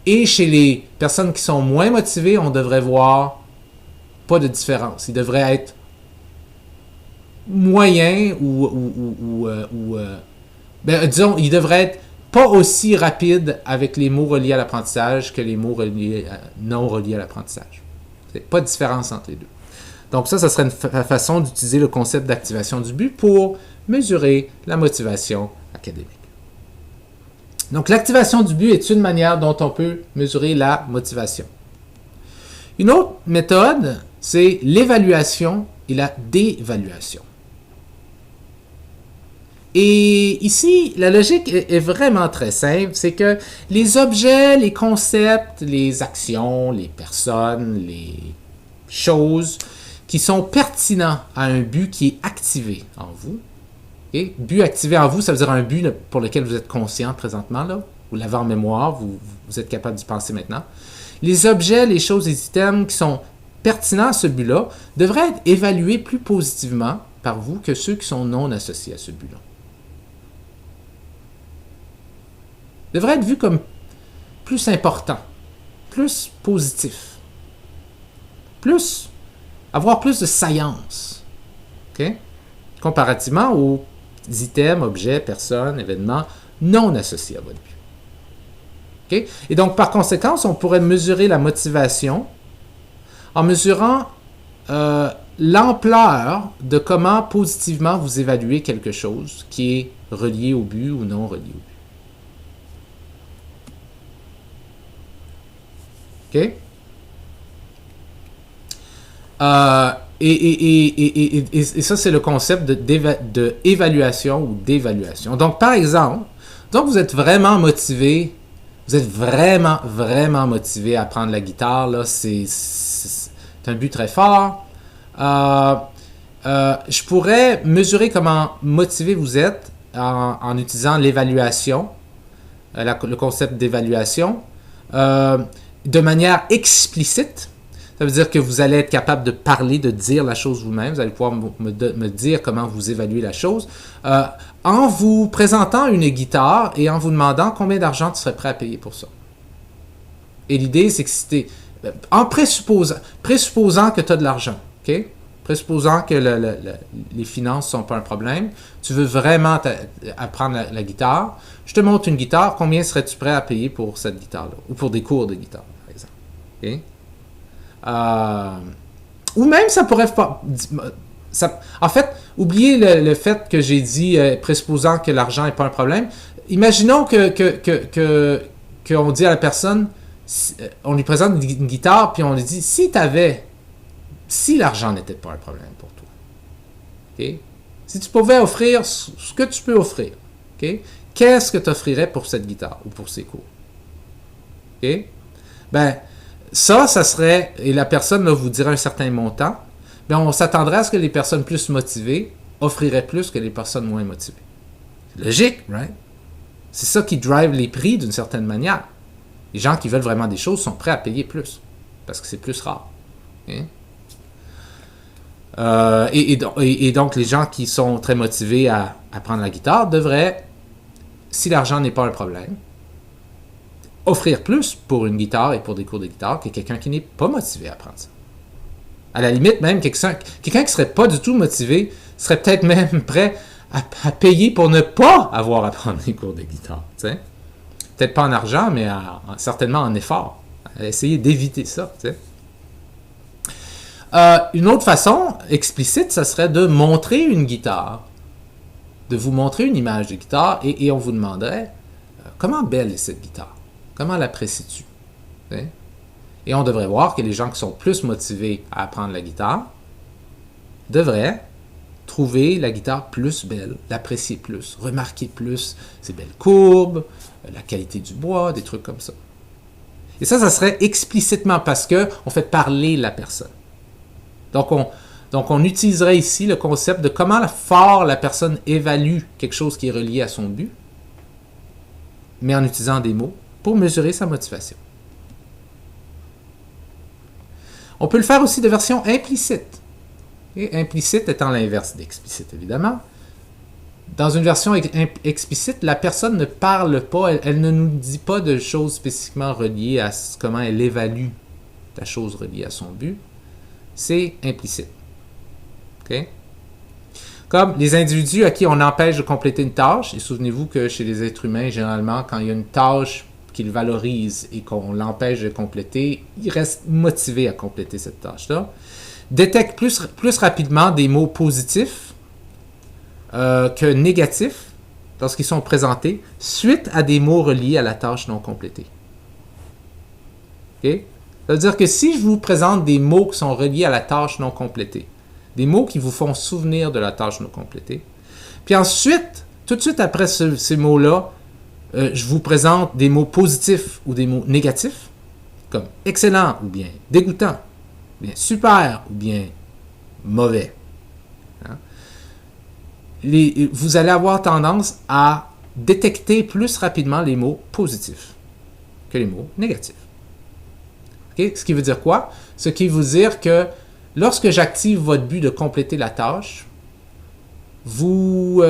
Et chez les personnes qui sont moins motivées, on devrait voir pas de différence. Ils devraient être moyens disons, ils devraient être pas aussi rapides avec les mots reliés à l'apprentissage que les mots non reliés à l'apprentissage. Il n'y a pas de différence entre les deux. Donc ça serait une façon d'utiliser le concept d'activation du but pour mesurer la motivation académique. Donc l'activation du but est une manière dont on peut mesurer la motivation. Une autre méthode, c'est l'évaluation et la dévaluation. Et ici, la logique est vraiment très simple, c'est que les objets, les concepts, les actions, les personnes, les choses qui sont pertinents à un but qui est activé en vous. Okay? But activé en vous, ça veut dire un but pour lequel vous êtes conscient présentement, là, vous l'avez en mémoire, vous êtes capable d'y penser maintenant. Les objets, les choses, les items qui sont pertinents à ce but-là devraient être évalués plus positivement par vous que ceux qui sont non associés à ce but-là. Devraient être vus comme plus importants, plus positifs, avoir plus de saillance, okay? Comparativement aux items, objets, personnes, événements non associés à votre but. Okay? Et donc, par conséquent, on pourrait mesurer la motivation en mesurant l'ampleur de comment positivement vous évaluez quelque chose qui est relié au but ou non relié au but. OK? Et ça, c'est le concept d'évaluation ou d'évaluation. Donc, par exemple, vous êtes vraiment motivé, vous êtes vraiment, vraiment motivé à apprendre la guitare, là, c'est un but très fort. Je pourrais mesurer comment motivé vous êtes en utilisant l'évaluation, le concept d'évaluation, de manière explicite. Ça veut dire que vous allez être capable de parler, de dire la chose vous-même. Vous allez pouvoir me dire comment vous évaluez la chose. En vous présentant une guitare et en vous demandant combien d'argent tu serais prêt à payer pour ça. Et l'idée, c'est que si en présupposant que tu as de l'argent, OK? Présupposant que les finances ne sont pas un problème, tu veux vraiment apprendre la guitare, je te montre une guitare, combien serais-tu prêt à payer pour cette guitare-là? Ou pour des cours de guitare, par exemple. OK? Ou même, ça pourrait... en fait, oubliez le fait que j'ai dit, présupposant que l'argent n'est pas un problème. Imaginons qu'on dit à la personne, on lui présente une guitare, puis on lui dit, si l'argent n'était pas un problème pour toi, okay? Si tu pouvais offrir ce que tu peux offrir, okay? Qu'est-ce que tu offrirais pour cette guitare ou pour ces cours? Okay? Ben, ça serait, et la personne là, vous dirait un certain montant, ben on s'attendrait à ce que les personnes plus motivées offriraient plus que les personnes moins motivées. C'est logique, right? C'est ça qui drive les prix d'une certaine manière. Les gens qui veulent vraiment des choses sont prêts à payer plus, parce que c'est plus rare. Okay? Et donc, les gens qui sont très motivés à apprendre la guitare devraient, si l'argent n'est pas un problème, offrir plus pour une guitare et pour des cours de guitare que quelqu'un qui n'est pas motivé à apprendre ça. À la limite, même quelqu'un qui ne serait pas du tout motivé serait peut-être même prêt à payer pour ne pas avoir à prendre des cours de guitare. T'sais? Peut-être pas en argent, mais certainement en effort. À essayer d'éviter ça. Une autre façon explicite, ça serait de montrer une guitare, de vous montrer une image de guitare, et on vous demanderait comment belle est cette guitare? Comment l'apprécies-tu? Et on devrait voir que les gens qui sont plus motivés à apprendre la guitare devraient trouver la guitare plus belle, l'apprécier plus, remarquer plus ses belles courbes, la qualité du bois, des trucs comme ça. Et ça serait explicitement parce qu'on fait parler la personne. Donc on utiliserait ici le concept de comment fort la personne évalue quelque chose qui est relié à son but, mais en utilisant des mots pour mesurer sa motivation. On peut le faire aussi de version implicite. Et implicite étant l'inverse d'explicite, évidemment. Dans une version explicite, la personne ne parle pas, elle ne nous dit pas de choses spécifiquement reliées à comment elle évalue la chose reliée à son but. C'est implicite. Okay? Comme les individus à qui on empêche de compléter une tâche, et souvenez-vous que chez les êtres humains, généralement, quand il y a une tâche qu'ils valorisent et qu'on l'empêche de compléter, ils restent motivés à compléter cette tâche-là. Détectent plus rapidement des mots positifs que négatifs lorsqu'ils sont présentés suite à des mots reliés à la tâche non complétée. Okay? Ça veut dire que si je vous présente des mots qui sont reliés à la tâche non complétée, des mots qui vous font souvenir de la tâche non complétée, puis ensuite, tout de suite après ces mots-là, je vous présente des mots positifs ou des mots négatifs, comme excellent ou bien dégoûtant, ou bien super ou bien mauvais. Hein? Vous allez avoir tendance à détecter plus rapidement les mots positifs que les mots négatifs. Okay? Ce qui veut dire quoi? Ce qui veut dire que lorsque j'active votre but de compléter la tâche, vous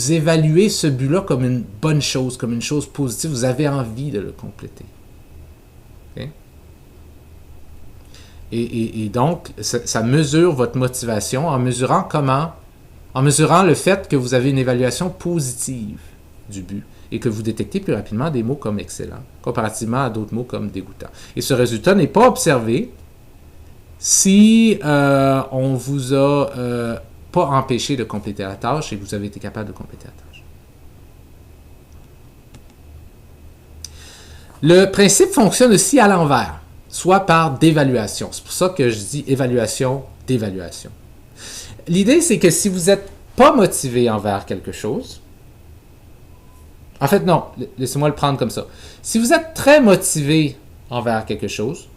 évaluez ce but-là comme une bonne chose, comme une chose positive. Vous avez envie de le compléter. Okay? Et donc, ça mesure votre motivation en mesurant comment? En mesurant le fait que vous avez une évaluation positive du but et que vous détectez plus rapidement des mots comme excellent, comparativement à d'autres mots comme dégoûtant. Et ce résultat n'est pas observé si on vous a pas empêché de compléter la tâche et que vous avez été capable de compléter la tâche. Le principe fonctionne aussi à l'envers, soit par dévaluation. C'est pour ça que je dis évaluation, dévaluation. L'idée, c'est que si vous n'êtes pas motivé envers quelque chose, en fait, non, laissez-moi le prendre comme ça. Si vous êtes très motivé envers quelque chose,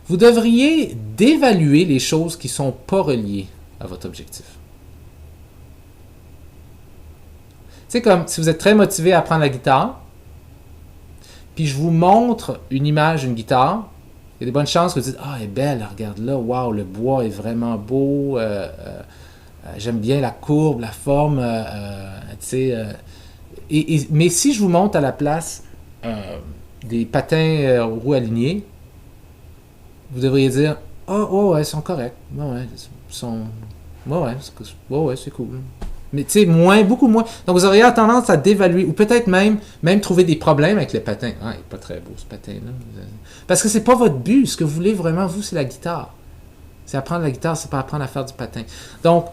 vous devriez dévaluer les choses qui ne sont pas reliées à votre objectif. C'est comme si vous êtes très motivé à apprendre la guitare, puis je vous montre une image d'une guitare, il y a des bonnes chances que vous dites « Ah, elle est belle, regarde là, waouh, le bois est vraiment beau, j'aime bien la courbe, la forme, mais si je vous montre à la place des patins roues alignées, vous devriez dire « Oh, ouais, ils sont corrects. Ouais, c'est cool. » Mais tu sais, beaucoup moins. Donc, vous auriez tendance à dévaluer, ou peut-être même trouver des problèmes avec les patins. Ah, il n'est pas très beau, ce patin-là. Parce que c'est pas votre but. Ce que vous voulez vraiment, vous, c'est la guitare. C'est apprendre la guitare, c'est pas apprendre à faire du patin. Donc,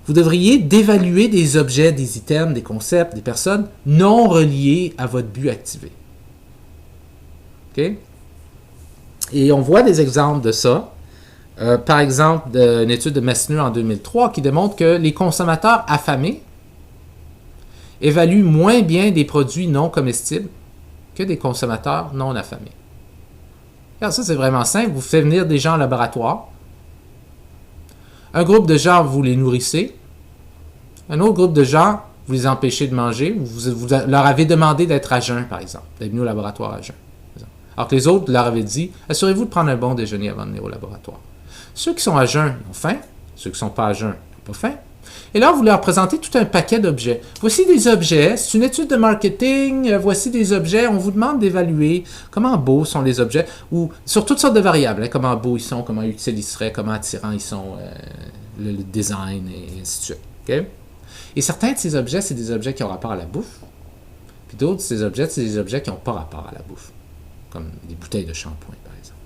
vous devriez dévaluer des objets, des items, des concepts, des personnes non reliés à votre but activé. OK? Et on voit des exemples de ça. Par exemple, une étude de Messner en 2003 qui démontre que les consommateurs affamés évaluent moins bien des produits non comestibles que des consommateurs non affamés. Alors ça, c'est vraiment simple. Vous faites venir des gens au laboratoire. Un groupe de gens, vous les nourrissez. Un autre groupe de gens, vous les empêchez de manger. Vous leur avez demandé d'être à jeun, par exemple, d'être venus au laboratoire à jeun. Alors que les autres leur avaient dit, assurez-vous de prendre un bon déjeuner avant de venir au laboratoire. Ceux qui sont à jeun, ils ont faim. Ceux qui ne sont pas à jeun, ils n'ont pas faim. Et là, vous leur présentez tout un paquet d'objets. Voici des objets, c'est une étude de marketing, voici des objets, on vous demande d'évaluer comment beaux sont les objets, ou sur toutes sortes de variables, hein, comment beaux ils sont, comment utiles ils seraient, comment attirants ils sont, le design, et ainsi de suite. Okay? Et certains de ces objets, c'est des objets qui ont rapport à la bouffe, puis d'autres de ces objets, c'est des objets qui n'ont pas rapport à la bouffe, comme des bouteilles de shampoing, par exemple.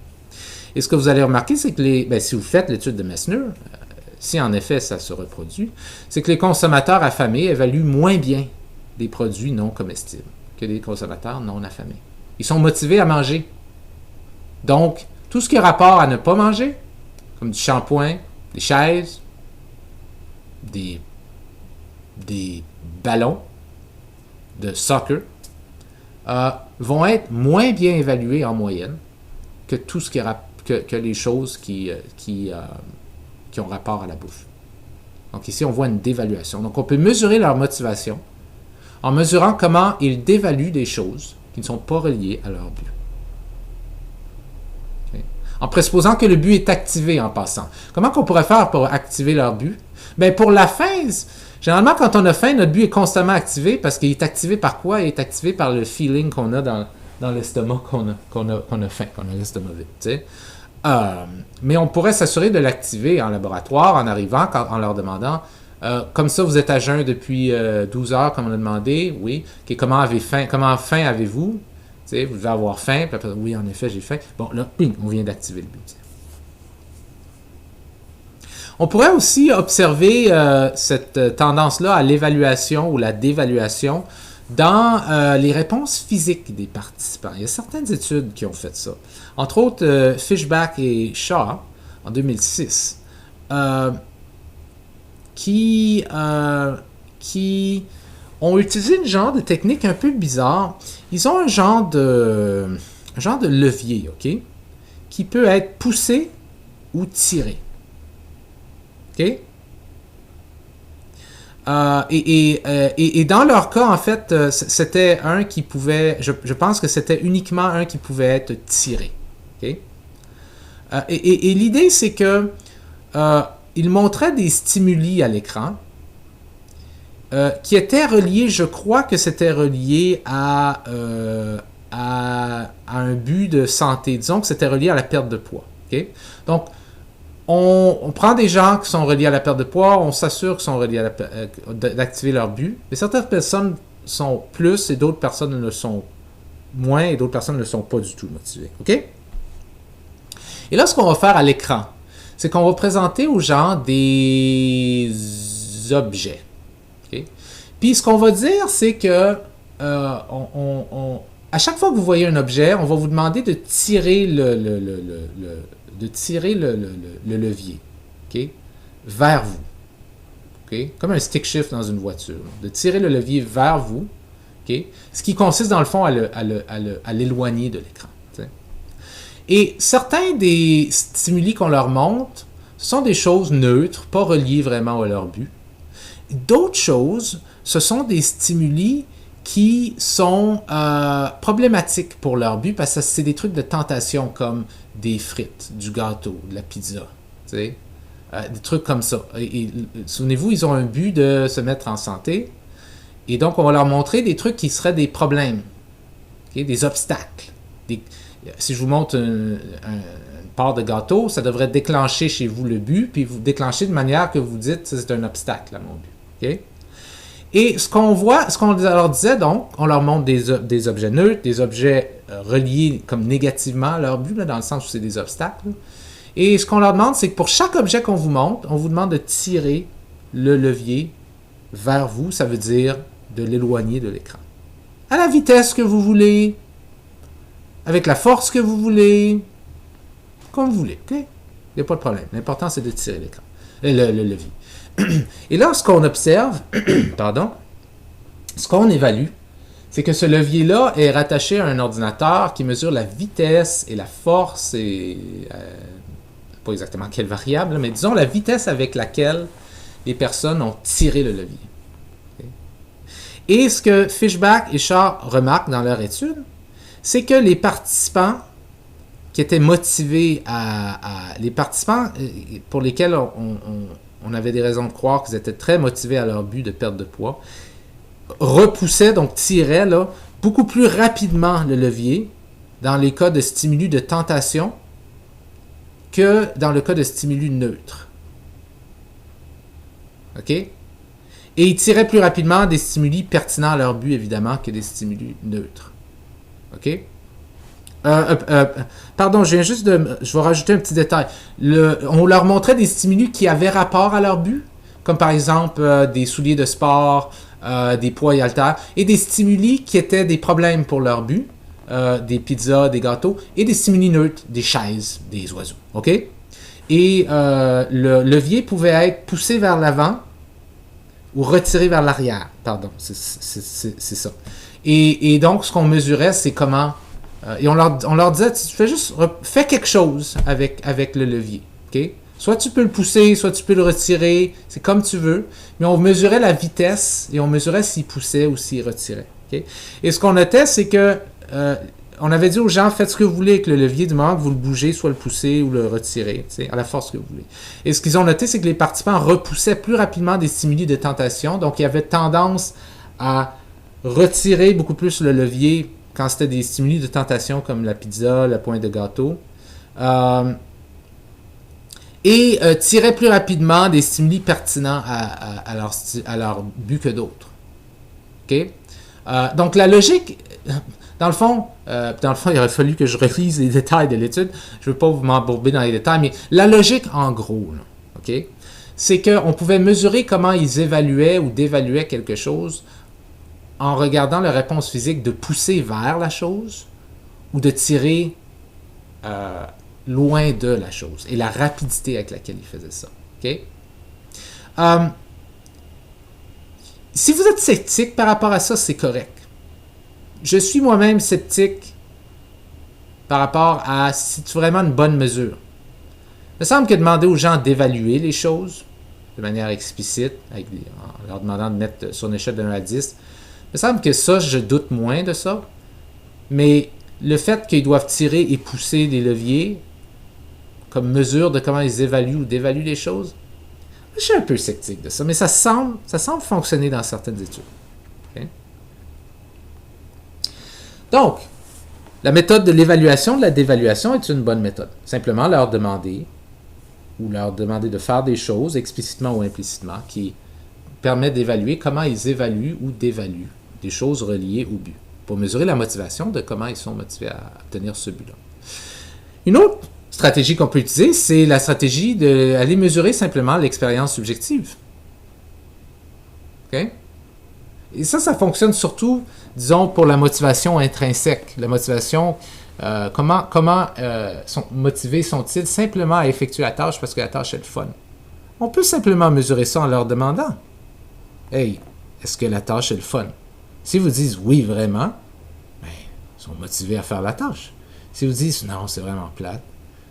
Et ce que vous allez remarquer, c'est que si vous faites l'étude de Messner, si en effet ça se reproduit, c'est que les consommateurs affamés évaluent moins bien des produits non comestibles que les consommateurs non affamés. Ils sont motivés à manger. Donc, tout ce qui a rapport à ne pas manger, comme du shampoing, des chaises, des ballons de soccer, vont être moins bien évalués en moyenne que tout ce que les choses qui ont rapport à la bouffe. Donc ici, on voit une dévaluation. Donc on peut mesurer leur motivation en mesurant comment ils dévaluent des choses qui ne sont pas reliées à leur but. Okay? En présupposant que le but est activé en passant. Comment qu'on pourrait faire pour activer leur but? Bien, pour la faim, généralement, quand on a faim, notre but est constamment activé parce qu'il est activé par quoi? Il est activé par le feeling qu'on a dans l'estomac qu'on a faim, qu'on a l'estomac vide. Tu sais? Mais on pourrait s'assurer de l'activer en laboratoire en arrivant, en leur demandant comme ça, vous êtes à jeun depuis 12 heures, comme on a demandé, oui. Okay, comment faim avez-vous? Tu sais, vous devez avoir faim. Puis après, oui, en effet, j'ai faim. Bon, là, ping, on vient d'activer le but. On pourrait aussi observer cette tendance-là à l'évaluation ou la dévaluation dans les réponses physiques des participants. Il y a certaines études qui ont fait ça. Entre autres, Fishback et Shaw, en 2006, qui ont utilisé une genre de technique un peu bizarre. Ils ont un genre de levier, OK, qui peut être poussé ou tiré. OK? Et dans leur cas, en fait, c'était un qui pouvait... Je pense que c'était uniquement un qui pouvait être tiré. Okay? Et l'idée, c'est que il montrait des stimuli à l'écran qui étaient reliés, je crois que c'était relié à un but de santé. Disons que c'était relié à la perte de poids. Okay? Donc, on prend des gens qui sont reliés à la perte de poids, on s'assure qu'ils sont reliés d'activer leur but. Mais certaines personnes sont plus et d'autres personnes le sont moins et d'autres personnes ne le sont pas du tout motivées. OK? Et là, ce qu'on va faire à l'écran, c'est qu'on va présenter aux gens des objets. Okay? Puis ce qu'on va dire, c'est que à chaque fois que vous voyez un objet, on va vous demander de tirer le levier, okay, vers vous. Okay? Comme un stick shift dans une voiture. De tirer le levier vers vous, okay? Ce qui consiste dans le fond à l'éloigner de l'écran. T'sais. Et certains des stimuli qu'on leur montre, ce sont des choses neutres, pas reliées vraiment à leur but. D'autres choses, ce sont des stimuli qui sont problématiques pour leur but parce que c'est des trucs de tentation comme des frites, du gâteau, de la pizza, tu sais, des trucs comme ça. Et souvenez-vous, ils ont un but de se mettre en santé et donc on va leur montrer des trucs qui seraient des problèmes, okay, des obstacles. Si je vous montre une part de gâteau, ça devrait déclencher chez vous le but, puis vous déclencher de manière que vous dites c'est un obstacle à mon but. Okay? Et ce qu'on leur disait donc, on leur montre des objets neutres, des objets reliés comme négativement à leur but, là, dans le sens où c'est des obstacles. Là. Et ce qu'on leur demande, c'est que pour chaque objet qu'on vous montre, on vous demande de tirer le levier vers vous, ça veut dire de l'éloigner de l'écran. À la vitesse que vous voulez, avec la force que vous voulez, comme vous voulez, ok? Il n'y a pas de problème. L'important, c'est de tirer l'écran, le levier. Et là, ce qu'on observe, ce qu'on évalue, c'est que ce levier-là est rattaché à un ordinateur qui mesure la vitesse et la force et pas exactement quelle variable, mais disons la vitesse avec laquelle les personnes ont tiré le levier. Okay? Et ce que Fishback et Shaw remarquent dans leur étude, c'est que les participants qui étaient motivés les participants pour lesquels on avait des raisons de croire qu'ils étaient très motivés à leur but de perte de poids, repoussaient, donc tiraient là, beaucoup plus rapidement le levier dans les cas de stimuli de tentation que dans le cas de stimuli neutres. OK? Et ils tiraient plus rapidement des stimuli pertinents à leur but, évidemment, que des stimuli neutres. OK? Pardon, je vais rajouter un petit détail. On leur montrait des stimuli qui avaient rapport à leur but, comme par exemple des souliers de sport, des poids et haltères, et des stimuli qui étaient des problèmes pour leur but, des pizzas, des gâteaux, et des stimuli neutres, des chaises, des oiseaux. OK? Et le levier pouvait être poussé vers l'avant ou retiré vers l'arrière. Pardon, c'est ça. Et donc, ce qu'on mesurait, c'est comment... et on leur disait, fais quelque chose avec le levier. Okay? Soit tu peux le pousser, soit tu peux le retirer, c'est comme tu veux. Mais on mesurait la vitesse et on mesurait s'il poussait ou s'il retirait. Okay? Et ce qu'on notait, c'est que on avait dit aux gens, faites ce que vous voulez avec le levier du moment que vous le bougez, soit le poussez ou le retirez, à la force que vous voulez. Et ce qu'ils ont noté, c'est que les participants repoussaient plus rapidement des stimuli de tentation. Donc, il y avait tendance à retirer beaucoup plus le levier quand c'était des stimuli de tentation comme la pizza, le pointe de gâteau. Et tirait plus rapidement des stimuli pertinents à leur but que d'autres. OK? Donc, la logique, dans le fond, il aurait fallu que je relise les détails de l'étude. Je ne veux pas vous m'embourber dans les détails, mais la logique, en gros, là, OK? C'est qu'on pouvait mesurer comment ils évaluaient ou dévaluaient quelque chose en regardant leur réponse physique de pousser vers la chose ou de tirer loin de la chose et la rapidité avec laquelle ils faisaient ça. Okay? Si vous êtes sceptique par rapport à ça, c'est correct. Je suis moi-même sceptique par rapport à si c'est vraiment une bonne mesure. Il me semble que demander aux gens d'évaluer les choses de manière explicite, en leur demandant de mettre sur une échelle de 1 à 10, il me semble que ça, je doute moins de ça. Mais le fait qu'ils doivent tirer et pousser des leviers comme mesure de comment ils évaluent ou dévaluent les choses, je suis un peu sceptique de ça. Mais ça semble fonctionner dans certaines études. Okay? Donc, la méthode de l'évaluation, de la dévaluation est une bonne méthode. Simplement leur demander de faire des choses explicitement ou implicitement qui permettent d'évaluer comment ils évaluent ou dévaluent des choses reliées au but, pour mesurer la motivation de comment ils sont motivés à obtenir ce but-là. Une autre stratégie qu'on peut utiliser, c'est la stratégie d'aller mesurer simplement l'expérience subjective. OK? Et ça fonctionne surtout, disons, pour la motivation intrinsèque. La motivation, comment motivés sont-ils simplement à effectuer la tâche parce que la tâche est le fun? On peut simplement mesurer ça en leur demandant, « Hey, est-ce que la tâche est le fun? » Si vous disent « Oui, vraiment », ben, ils sont motivés à faire la tâche. Si vous disent « Non, c'est vraiment plate »,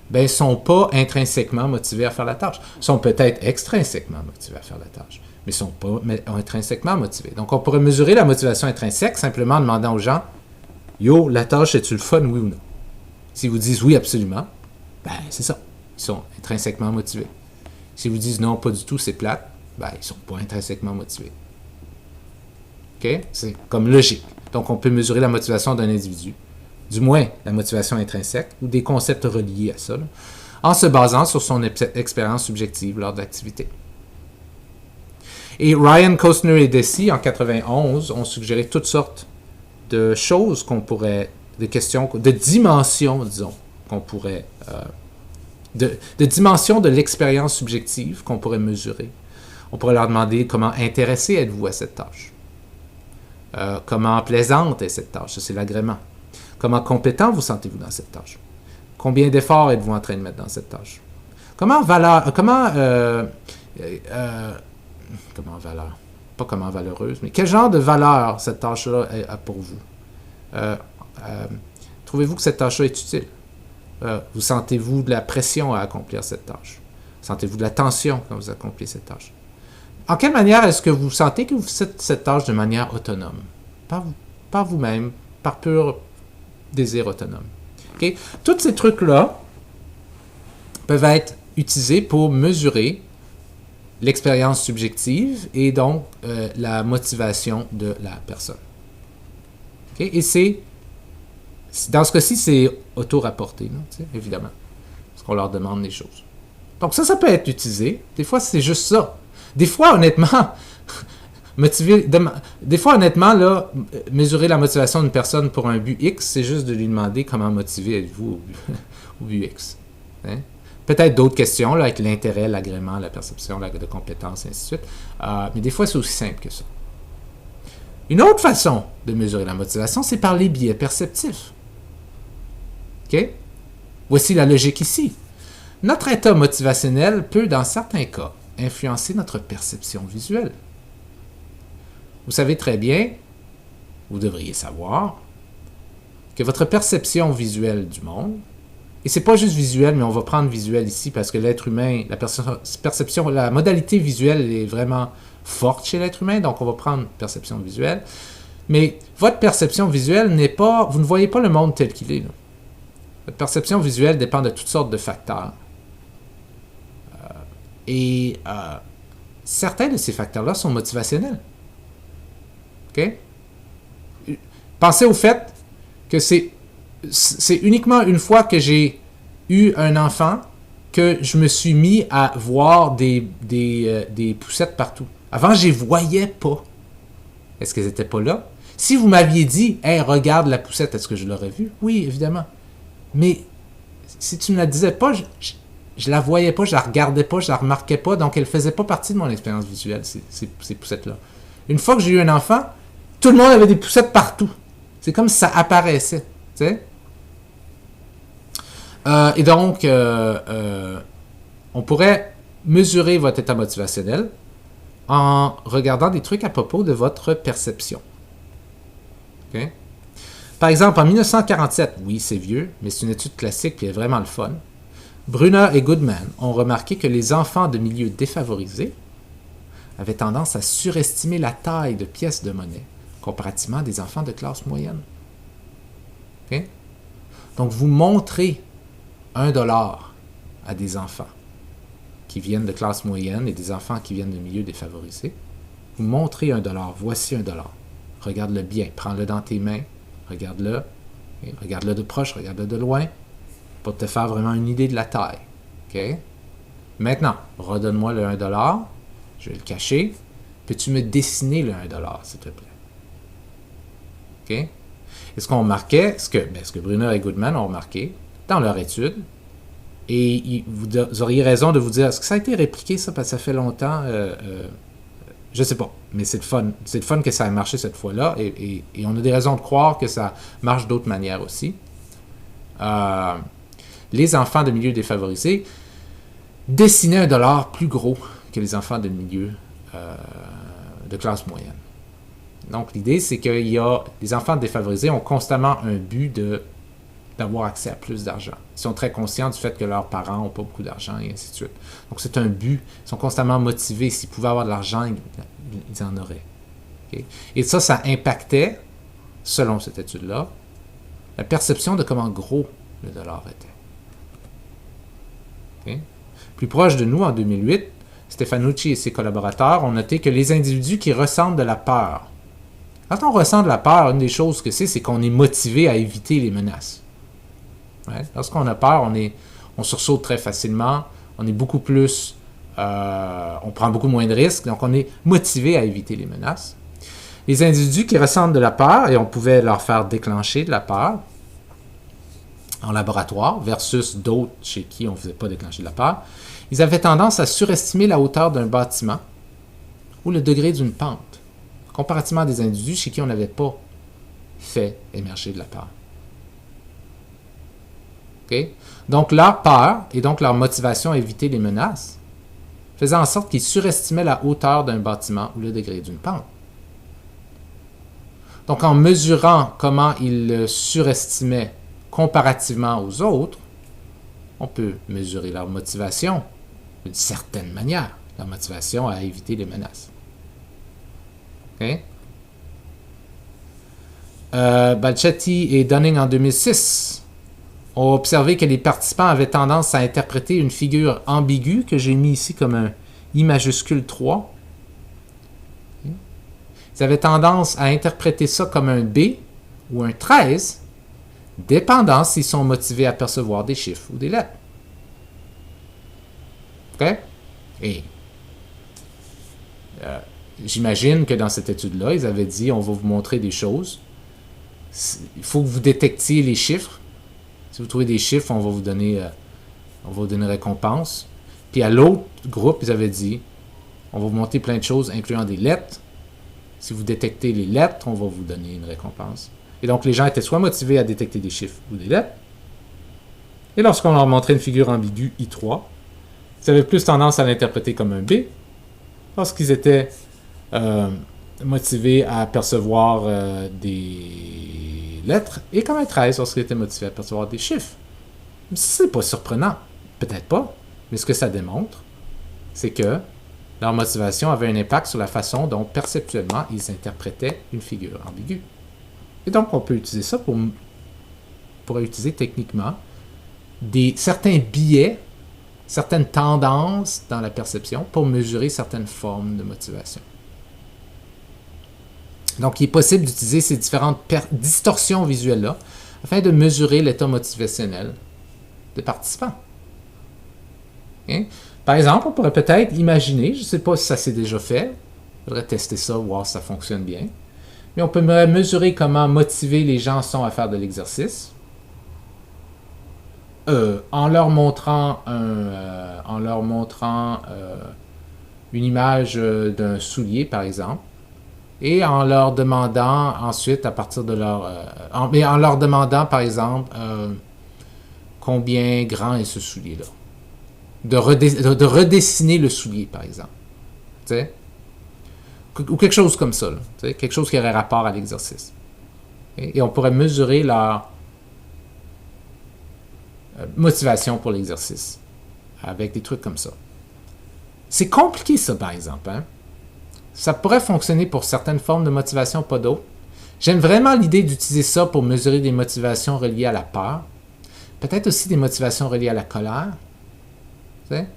ben, ils ne sont pas intrinsèquement motivés à faire la tâche. Ils sont peut-être extrinsèquement motivés à faire la tâche, mais ils ne sont pas intrinsèquement motivés. Donc, on pourrait mesurer la motivation intrinsèque simplement en demandant aux gens « Yo, la tâche, est-tu le fun, oui ou non? » Si vous disent « Oui, absolument », ben, c'est ça. Ils sont intrinsèquement motivés. Si vous disent « Non, pas du tout, c'est plate », ben, ils ne sont pas intrinsèquement motivés. OK? C'est comme logique. Donc, on peut mesurer la motivation d'un individu, du moins la motivation intrinsèque, ou des concepts reliés à ça, là, en se basant sur son expérience subjective lors de l'activité. Et Ryan, Costner et Deci, en 91, ont suggéré toutes sortes de choses de questions, de dimensions, disons, qu'on pourrait... de dimensions de l'expérience subjective qu'on pourrait mesurer. On pourrait leur demander comment intéressé êtes-vous à cette tâche? Comment plaisante est cette tâche? Ça, c'est l'agrément. Comment compétent vous sentez-vous dans cette tâche? Combien d'efforts êtes-vous en train de mettre dans cette tâche? Comment valeureuse, pas comment valeureuse, mais quel genre de valeur cette tâche-là a pour vous? Trouvez-vous que cette tâche-là est utile? Vous sentez-vous de la pression à accomplir cette tâche? Sentez-vous de la tension quand vous accomplissez cette tâche? En quelle manière est-ce que vous sentez que vous faites cette tâche de manière autonome? Par vous-même, par pur désir autonome. Okay? Tous ces trucs-là peuvent être utilisés pour mesurer l'expérience subjective et donc la motivation de la personne. Okay? Et dans ce cas-ci, c'est auto-rapporté, évidemment, parce qu'on leur demande des choses. Donc ça peut être utilisé. Des fois, c'est juste ça. Des fois, honnêtement, là, mesurer la motivation d'une personne pour un but X, c'est juste de lui demander comment motivé êtes-vous au but X. Hein? Peut-être d'autres questions, là, avec l'intérêt, l'agrément, la perception de compétences, et ainsi de suite. Mais des fois, c'est aussi simple que ça. Une autre façon de mesurer la motivation, c'est par les biais perceptifs. OK? Voici la logique ici. Notre état motivationnel peut, dans certains cas, influencer notre perception visuelle. Vous savez très bien, vous devriez savoir, que votre perception visuelle du monde, et c'est pas juste visuel, mais on va prendre visuel ici parce que l'être humain, la modalité visuelle est vraiment forte chez l'être humain, donc on va prendre perception visuelle. Mais votre perception visuelle n'est pas, vous ne voyez pas le monde tel qu'il est. Là. Votre perception visuelle dépend de toutes sortes de facteurs. Certains de ces facteurs-là sont motivationnels. OK? Pensez au fait que c'est uniquement une fois que j'ai eu un enfant que je me suis mis à voir des poussettes partout. Avant, je les voyais pas. Est-ce qu'elles n'étaient pas là? Si vous m'aviez dit « Hey, regarde la poussette », est-ce que je l'aurais vue? Oui, évidemment. Mais si tu ne la disais pas, je la voyais pas, je la regardais pas, je la remarquais pas, donc elle faisait pas partie de mon expérience visuelle, ces poussettes-là. Une fois que j'ai eu un enfant, tout le monde avait des poussettes partout. C'est comme si ça apparaissait. Tu sais? Et donc, on pourrait mesurer votre état motivationnel en regardant des trucs à propos de votre perception. Okay? Par exemple, en 1947, oui, c'est vieux, mais c'est une étude classique qui est vraiment le fun. Brunner et Goodman ont remarqué que les enfants de milieux défavorisés avaient tendance à surestimer la taille de pièces de monnaie comparativement à des enfants de classe moyenne. Okay? Donc, vous montrez $1 à des enfants qui viennent de classe moyenne et des enfants qui viennent de milieux défavorisés. Vous montrez $1. Voici $1. Regarde-le bien. Prends-le dans tes mains. Regarde-le. Regarde-le de proche. Regarde-le de loin. Pour te faire vraiment une idée de la taille. OK? Maintenant, redonne-moi le $1. Je vais le cacher. Peux-tu me dessiner le $1, s'il te plaît? OK? Et ce qu'on remarquait, ce que Brunner et Goodman ont remarqué dans leur étude, et vous auriez raison de vous dire, est-ce que ça a été répliqué, ça, parce que ça fait longtemps? Je ne sais pas, mais c'est le fun. C'est le fun que ça ait marché cette fois-là, et on a des raisons de croire que ça marche d'autres manières aussi. Les enfants de milieux défavorisés dessinaient $1 plus gros que les enfants de milieux de classe moyenne. Donc, l'idée, c'est que les enfants défavorisés ont constamment un but d'avoir accès à plus d'argent. Ils sont très conscients du fait que leurs parents n'ont pas beaucoup d'argent, et ainsi de suite. Donc, c'est un but. Ils sont constamment motivés. S'ils pouvaient avoir de l'argent, ils en auraient. Okay? Et ça impactait, selon cette étude-là, la perception de comment gros le dollar était. Okay? Plus proche de nous, en 2008, Stefanucci et ses collaborateurs ont noté que les individus qui ressentent de la peur. Quand on ressent de la peur, une des choses que c'est qu'on est motivé à éviter les menaces. Ouais? Lorsqu'on a peur, on sursaute très facilement, on est beaucoup plus, on prend beaucoup moins de risques, donc on est motivé à éviter les menaces. Les individus qui ressentent de la peur, et on pouvait leur faire déclencher de la peur en laboratoire, versus d'autres chez qui on ne faisait pas déclencher de la peur, ils avaient tendance à surestimer la hauteur d'un bâtiment ou le degré d'une pente, comparativement à des individus chez qui on n'avait pas fait émerger de la peur. Okay? Donc, leur peur et donc leur motivation à éviter les menaces faisaient en sorte qu'ils surestimaient la hauteur d'un bâtiment ou le degré d'une pente. Donc, en mesurant comment ils le surestimaient comparativement aux autres, on peut mesurer leur motivation d'une certaine manière, leur motivation à éviter les menaces. Okay? Balchetti et Dunning en 2006 ont observé que les participants avaient tendance à interpréter une figure ambiguë, que j'ai mis ici comme un I majuscule 3. Ils avaient tendance à interpréter ça comme un B ou un 13, dépendant s'ils sont motivés à percevoir des chiffres ou des lettres. OK? Et j'imagine que dans cette étude-là, ils avaient dit, on va vous montrer des choses. Il faut que vous détectiez les chiffres. Si vous trouvez des chiffres, on va vous donner une récompense. Puis à l'autre groupe, ils avaient dit, on va vous montrer plein de choses, incluant des lettres. Si vous détectez les lettres, on va vous donner une récompense. Et donc, les gens étaient soit motivés à détecter des chiffres ou des lettres. Et lorsqu'on leur montrait une figure ambiguë I3, ils avaient plus tendance à l'interpréter comme un B. Lorsqu'ils étaient motivés à percevoir des lettres, et comme un 13 lorsqu'ils étaient motivés à percevoir des chiffres. C'est pas surprenant. Peut-être pas. Mais ce que ça démontre, c'est que leur motivation avait un impact sur la façon dont, perceptuellement, ils interprétaient une figure ambiguë. Et donc, on peut utiliser ça pour utiliser techniquement certains biais, certaines tendances dans la perception pour mesurer certaines formes de motivation. Donc, il est possible d'utiliser ces différentes distorsions visuelles-là afin de mesurer l'état motivationnel des participants. Okay? Par exemple, on pourrait peut-être imaginer, je ne sais pas si ça s'est déjà fait, il faudrait tester ça, voir si ça fonctionne bien, mais on peut mesurer comment motivés les gens sont à faire de l'exercice en leur montrant une image d'un soulier, par exemple, et en leur demandant ensuite, à partir de en leur demandant, par exemple, combien grand est ce soulier-là. De redessiner le soulier, par exemple. Tu sais? Ou quelque chose comme ça. Là, tu sais? Quelque chose qui aurait rapport à l'exercice. Et on pourrait mesurer leur motivation pour l'exercice avec des trucs comme ça. C'est compliqué, ça, par exemple. Hein? Ça pourrait fonctionner pour certaines formes de motivation, pas d'autres. J'aime vraiment l'idée d'utiliser ça pour mesurer des motivations reliées à la peur. Peut-être aussi des motivations reliées à la colère. Mais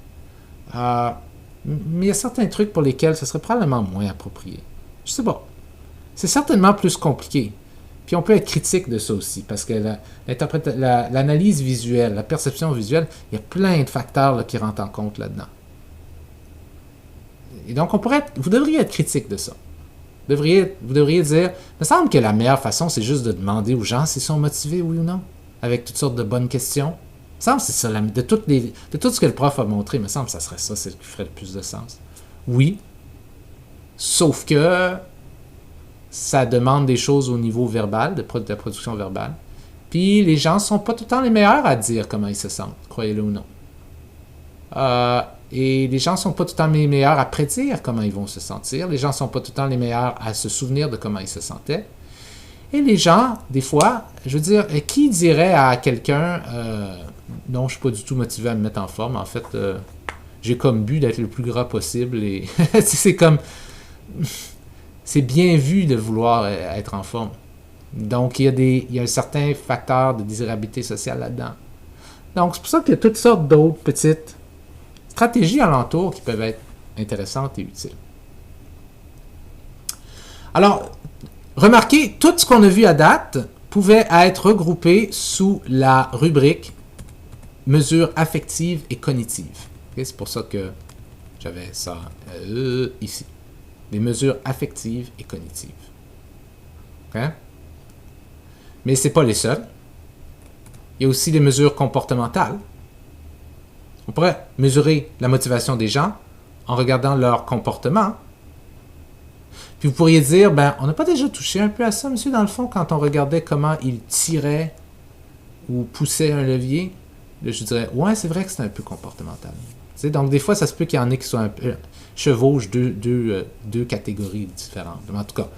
il y a certains trucs pour lesquels ce serait probablement moins approprié. Je sais pas. C'est certainement plus compliqué. Puis on peut être critique de ça aussi, parce que l'analyse visuelle, la perception visuelle, il y a plein de facteurs là, qui rentrent en compte là-dedans. Et donc, vous devriez être critique de ça. Vous devriez dire, il me semble que la meilleure façon, c'est juste de demander aux gens s'ils sont motivés, oui ou non, avec toutes sortes de bonnes questions. Il me semble que c'est ça, de tout ce que le prof a montré, il me semble que ça serait ça, c'est ce qui ferait le plus de sens. Oui, sauf que ça demande des choses au niveau verbal, de la production verbale. Puis les gens ne sont pas tout le temps les meilleurs à dire comment ils se sentent, croyez-le ou non. Et les gens ne sont pas tout le temps les meilleurs à prédire comment ils vont se sentir. Les gens ne sont pas tout le temps les meilleurs à se souvenir de comment ils se sentaient. Et les gens, des fois, je veux dire, qui dirait à quelqu'un non, je ne suis pas du tout motivé à me mettre en forme. En fait, j'ai comme but d'être le plus gras possible. Et c'est comme... C'est bien vu de vouloir être en forme. Donc, il y a un certain facteur de désirabilité sociale là-dedans. Donc, c'est pour ça qu'il y a toutes sortes d'autres petites stratégies alentour qui peuvent être intéressantes et utiles. Alors, remarquez, tout ce qu'on a vu à date pouvait être regroupé sous la rubrique mesures affectives et cognitives. Okay? C'est pour ça que j'avais ça ici. Les mesures affectives et cognitives. Okay? Mais ce n'est pas les seules. Il y a aussi les mesures comportementales. On pourrait mesurer la motivation des gens en regardant leur comportement. Puis vous pourriez dire, on n'a pas déjà touché un peu à ça, monsieur, dans le fond, quand on regardait comment ils tiraient ou poussaient un levier. Là, je dirais, ouais, c'est vrai que c'est un peu comportemental. Tu sais, donc, des fois, ça se peut qu'il y en ait qui soient un peu chevauchent deux catégories différentes. Mais en tout cas,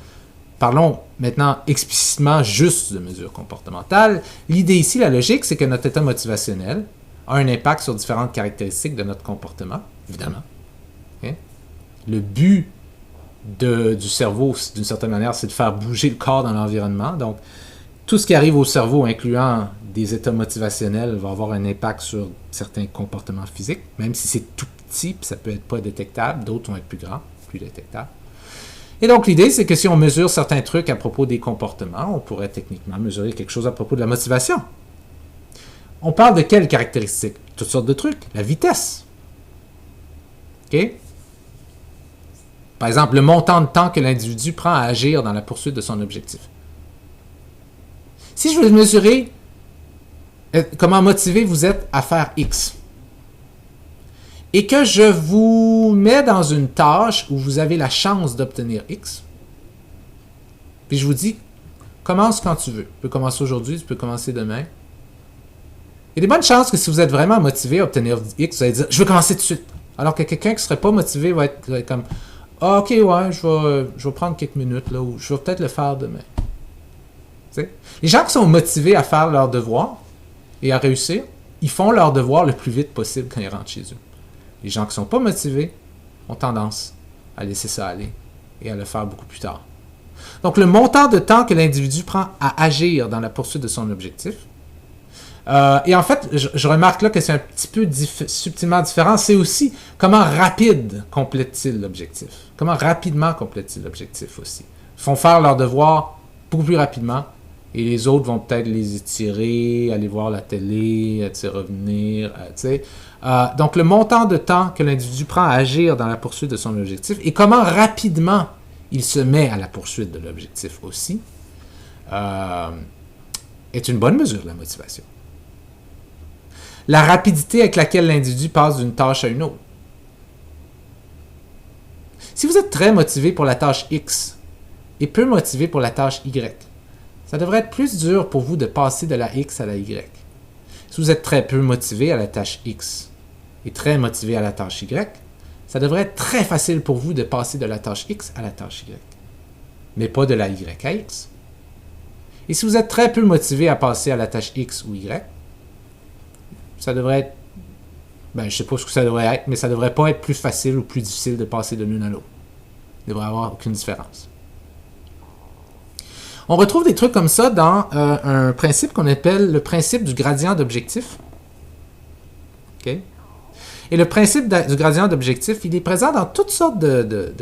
parlons maintenant explicitement juste de mesures comportementales. L'idée ici, la logique, c'est que notre état motivationnel a un impact sur différentes caractéristiques de notre comportement, évidemment. Okay? Le but du cerveau, d'une certaine manière, c'est de faire bouger le corps dans l'environnement. Donc, tout ce qui arrive au cerveau, incluant des états motivationnels, va avoir un impact sur certains comportements physiques, même si c'est tout petits, puis ça peut être pas détectable, d'autres vont être plus grands, plus détectables. Et donc, l'idée, c'est que si on mesure certains trucs à propos des comportements, on pourrait techniquement mesurer quelque chose à propos de la motivation. On parle de quelles caractéristiques? Toutes sortes de trucs. La vitesse. OK? Par exemple, le montant de temps que l'individu prend à agir dans la poursuite de son objectif. Si je veux mesurer comment motivé vous êtes à faire X, et que je vous mets dans une tâche où vous avez la chance d'obtenir X, puis je vous dis, commence quand tu veux. Tu peux commencer aujourd'hui, tu peux commencer demain. Il y a des bonnes chances que si vous êtes vraiment motivé à obtenir X, vous allez dire, je veux commencer tout de suite. Alors que quelqu'un qui ne serait pas motivé va être comme, ah, ok, ouais, je vais prendre quelques minutes, là, ou je vais peut-être le faire demain. T'sais? Les gens qui sont motivés à faire leur devoir et à réussir, ils font leur devoir le plus vite possible quand ils rentrent chez eux. Les gens qui ne sont pas motivés ont tendance à laisser ça aller et à le faire beaucoup plus tard. Donc, le montant de temps que l'individu prend à agir dans la poursuite de son objectif, et en fait, je remarque là que c'est un petit peu subtilement différent, c'est aussi comment rapide complète-t-il l'objectif. Comment rapidement complète-t-il l'objectif aussi. Ils font faire leur devoir beaucoup plus rapidement, et les autres vont peut-être les étirer, aller voir la télé, revenir, donc, le montant de temps que l'individu prend à agir dans la poursuite de son objectif et comment rapidement il se met à la poursuite de l'objectif aussi est une bonne mesure de la motivation. La rapidité avec laquelle l'individu passe d'une tâche à une autre. Si vous êtes très motivé pour la tâche X et peu motivé pour la tâche Y, ça devrait être plus dur pour vous de passer de la X à la Y. Si vous êtes très peu motivé à la tâche X et très motivé à la tâche Y, ça devrait être très facile pour vous de passer de la tâche X à la tâche Y, mais pas de la Y à X. Et si vous êtes très peu motivé à passer à la tâche X ou Y, ça devrait être, je ne sais pas ce que ça devrait être, mais ça ne devrait pas être plus facile ou plus difficile de passer de l'une à l'autre. Il ne devrait y avoir aucune différence. On retrouve des trucs comme ça dans un principe qu'on appelle le principe du gradient d'objectif. OK? Et le principe du gradient d'objectif, il est présent dans toutes sortes de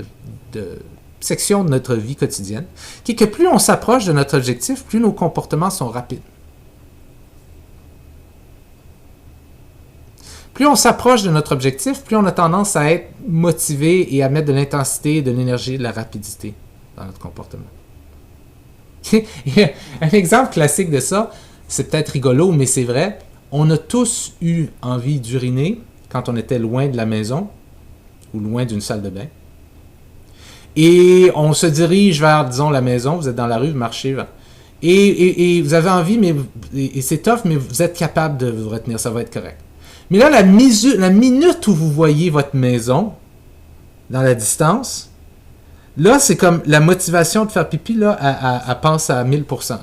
sections de notre vie quotidienne, qui est que plus on s'approche de notre objectif, plus nos comportements sont rapides. Plus on s'approche de notre objectif, plus on a tendance à être motivé et à mettre de l'intensité, de l'énergie, de la rapidité dans notre comportement. Un exemple classique de ça, c'est peut-être rigolo, mais c'est vrai, on a tous eu envie d'uriner quand on était loin de la maison ou loin d'une salle de bain. Et on se dirige vers, disons, la maison, vous êtes dans la rue, vous marchez, et vous avez envie, et c'est tough, mais vous êtes capable de vous retenir, ça va être correct. Mais là, la minute où vous voyez votre maison, dans la distance, là, c'est comme la motivation de faire pipi, là, elle passe à 1000%.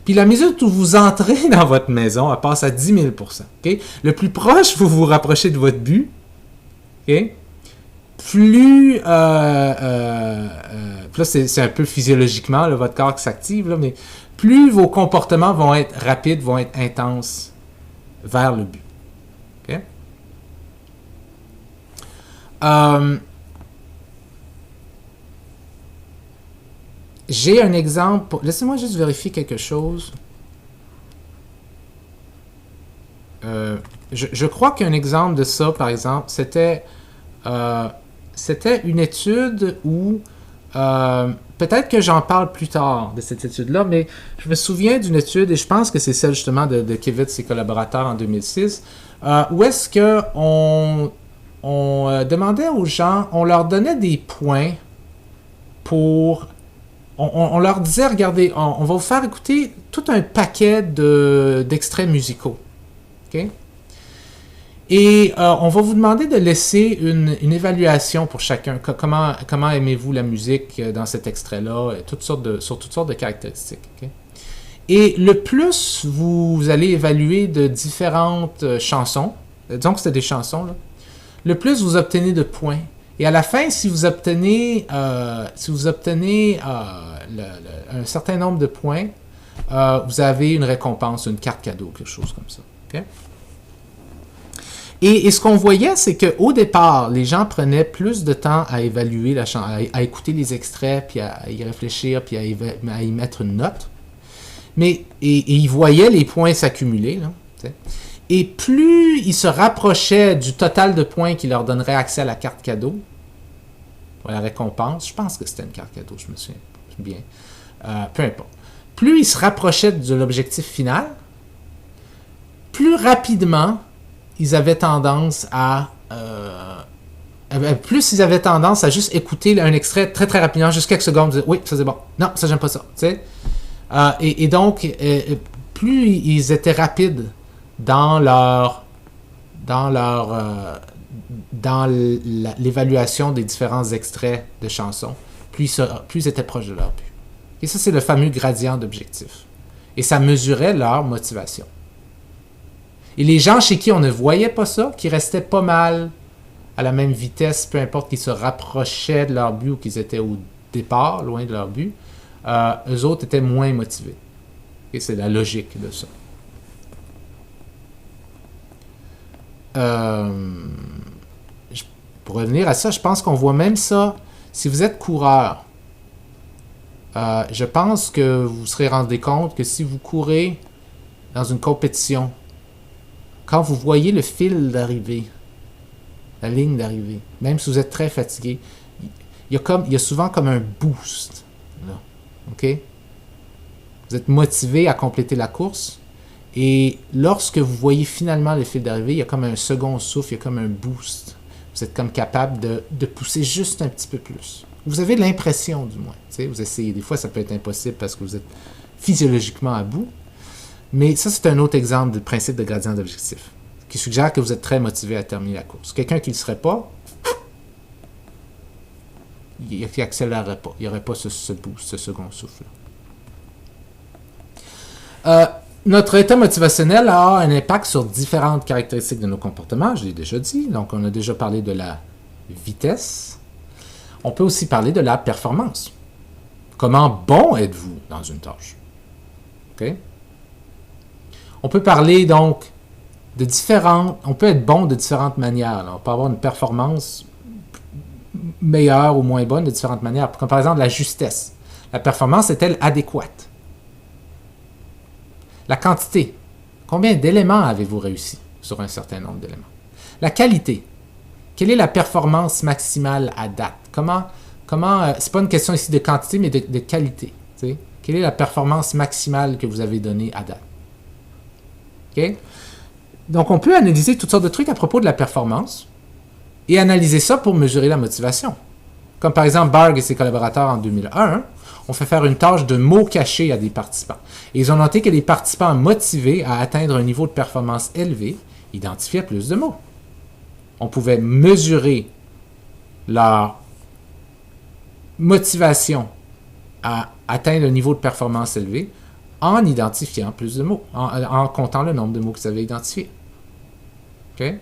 Puis la minute où vous entrez dans votre maison, elle passe à 10 000%. Okay? Le plus proche vous vous rapprochez de votre but, okay? Plus là, c'est un peu physiologiquement là, votre corps qui s'active, là, mais plus vos comportements vont être rapides, vont être intenses vers le but. Okay? J'ai un exemple. Laissez-moi juste vérifier quelque chose. Je crois qu'un exemple de ça, par exemple, c'était une étude où peut-être que j'en parle plus tard de cette étude-là, mais je me souviens d'une étude, et je pense que c'est celle justement de Kivitz et ses collaborateurs en 2006, où est-ce qu'on demandait aux gens, on leur donnait des points pour... On leur disait, regardez, on va vous faire écouter tout un paquet d'extraits musicaux. Okay? Et on va vous demander de laisser une évaluation pour chacun. Comment aimez-vous la musique dans cet extrait-là, sur toutes sortes de caractéristiques. Okay? Et le plus vous allez évaluer de différentes chansons, disons que c'était des chansons, là, le plus vous obtenez de points. Et à la fin, si vous obtenez un certain nombre de points, vous avez une récompense, une carte cadeau, quelque chose comme ça. Okay? Et ce qu'on voyait, c'est qu'au départ, les gens prenaient plus de temps à évaluer la chanson, à écouter les extraits, puis à y réfléchir, puis à y mettre une note. Et ils voyaient les points s'accumuler. Là, et plus ils se rapprochaient du total de points qui leur donnerait accès à la carte cadeau, ou à la récompense, je pense que c'était une carte cadeau, je me souviens bien, peu importe. Plus ils se rapprochaient de l'objectif final, plus rapidement ils avaient tendance à juste écouter un extrait très très rapidement, juste quelques secondes, dire oui, ça c'est bon, non, ça j'aime pas ça, tu sais. Et donc, plus ils étaient rapides dans l'évaluation des différents extraits de chansons, plus ils étaient proches de leur but. Et ça, c'est le fameux gradient d'objectif. Et ça mesurait leur motivation. Et les gens chez qui on ne voyait pas ça, qui restaient pas mal à la même vitesse, peu importe qu'ils se rapprochaient de leur but ou qu'ils étaient au départ, loin de leur but, eux autres étaient moins motivés. Et c'est la logique de ça. Pour revenir à ça, je pense qu'on voit même ça. Si vous êtes coureur, je pense que vous vous serez rendu compte que si vous courez dans une compétition, quand vous voyez le fil d'arrivée, la ligne d'arrivée, même si vous êtes très fatigué, il y a souvent comme un boost. Là, OK? Vous êtes motivé à compléter la course. Et lorsque vous voyez finalement le fil d'arrivée, il y a comme un second souffle, il y a comme un boost. Vous êtes comme capable de pousser juste un petit peu plus. Vous avez l'impression, du moins. Vous essayez. Des fois, ça peut être impossible parce que vous êtes physiologiquement à bout. Mais ça, c'est un autre exemple du principe de gradient d'objectif qui suggère que vous êtes très motivé à terminer la course. Quelqu'un qui ne le serait pas, il n'accélérerait pas. Il n'y aurait pas ce boost, ce second souffle. Notre état motivationnel a un impact sur différentes caractéristiques de nos comportements, je l'ai déjà dit. Donc, on a déjà parlé de la vitesse. On peut aussi parler de la performance. Comment bon êtes-vous dans une tâche? OK? On peut parler donc de différentes... On peut être bon de différentes manières. Là. On peut avoir une performance meilleure ou moins bonne de différentes manières. Comme par exemple la justesse. La performance est-elle adéquate? La quantité. Combien d'éléments avez-vous réussi sur un certain nombre d'éléments? La qualité. Quelle est la performance maximale à date? C'est pas une question ici de quantité, mais de qualité. T'sais? Quelle est la performance maximale que vous avez donnée à date? OK? Donc, on peut analyser toutes sortes de trucs à propos de la performance et analyser ça pour mesurer la motivation. Comme par exemple, Barg et ses collaborateurs en 2001 ont fait faire une tâche de mots cachés à des participants. Et ils ont noté que les participants motivés à atteindre un niveau de performance élevé identifiaient plus de mots. On pouvait mesurer leur motivation à atteindre un niveau de performance élevé en identifiant plus de mots, en comptant le nombre de mots qu'ils avaient identifiés. OK?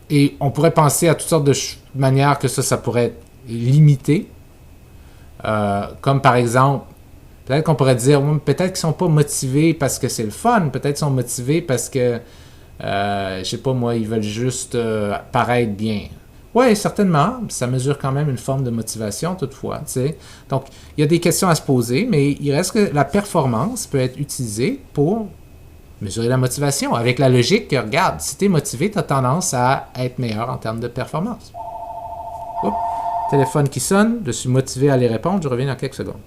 Et on pourrait penser à toutes sortes de manières que ça pourrait être limité. Comme par exemple, peut-être qu'on pourrait dire, peut-être qu'ils ne sont pas motivés parce que c'est le fun, peut-être qu'ils sont motivés parce que, je sais pas moi, ils veulent juste paraître bien. Oui, certainement, ça mesure quand même une forme de motivation toutefois. T'sais. Donc, il y a des questions à se poser, mais il reste que la performance peut être utilisée pour mesurer la motivation, avec la logique que, regarde, si tu es motivé, tu as tendance à être meilleur en termes de performance. Oups, téléphone qui sonne, je suis motivé à aller répondre, je reviens dans quelques secondes.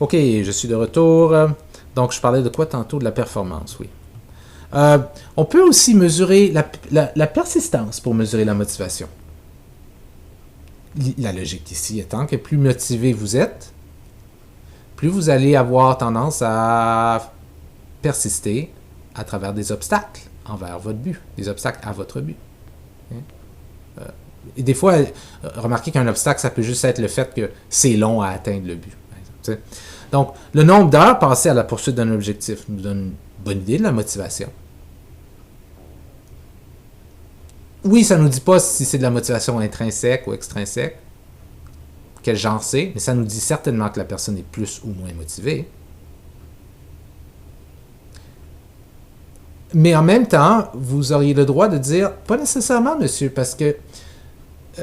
OK, je suis de retour. Donc, je parlais de quoi tantôt? De la performance, oui. On peut aussi mesurer la persistance pour mesurer la motivation. La logique ici étant que plus motivé vous êtes, plus vous allez avoir tendance à persister à travers des obstacles envers votre but, des obstacles à votre but. Et des fois, remarquez qu'un obstacle, ça peut juste être le fait que c'est long à atteindre le but. Par exemple. Donc, le nombre d'heures passées à la poursuite d'un objectif nous donne une bonne idée de la motivation. Oui, ça ne nous dit pas si c'est de la motivation intrinsèque ou extrinsèque. quel genre c'est, mais ça nous dit certainement que la personne est plus ou moins motivée. Mais en même temps, vous auriez le droit de dire, pas nécessairement, monsieur, parce que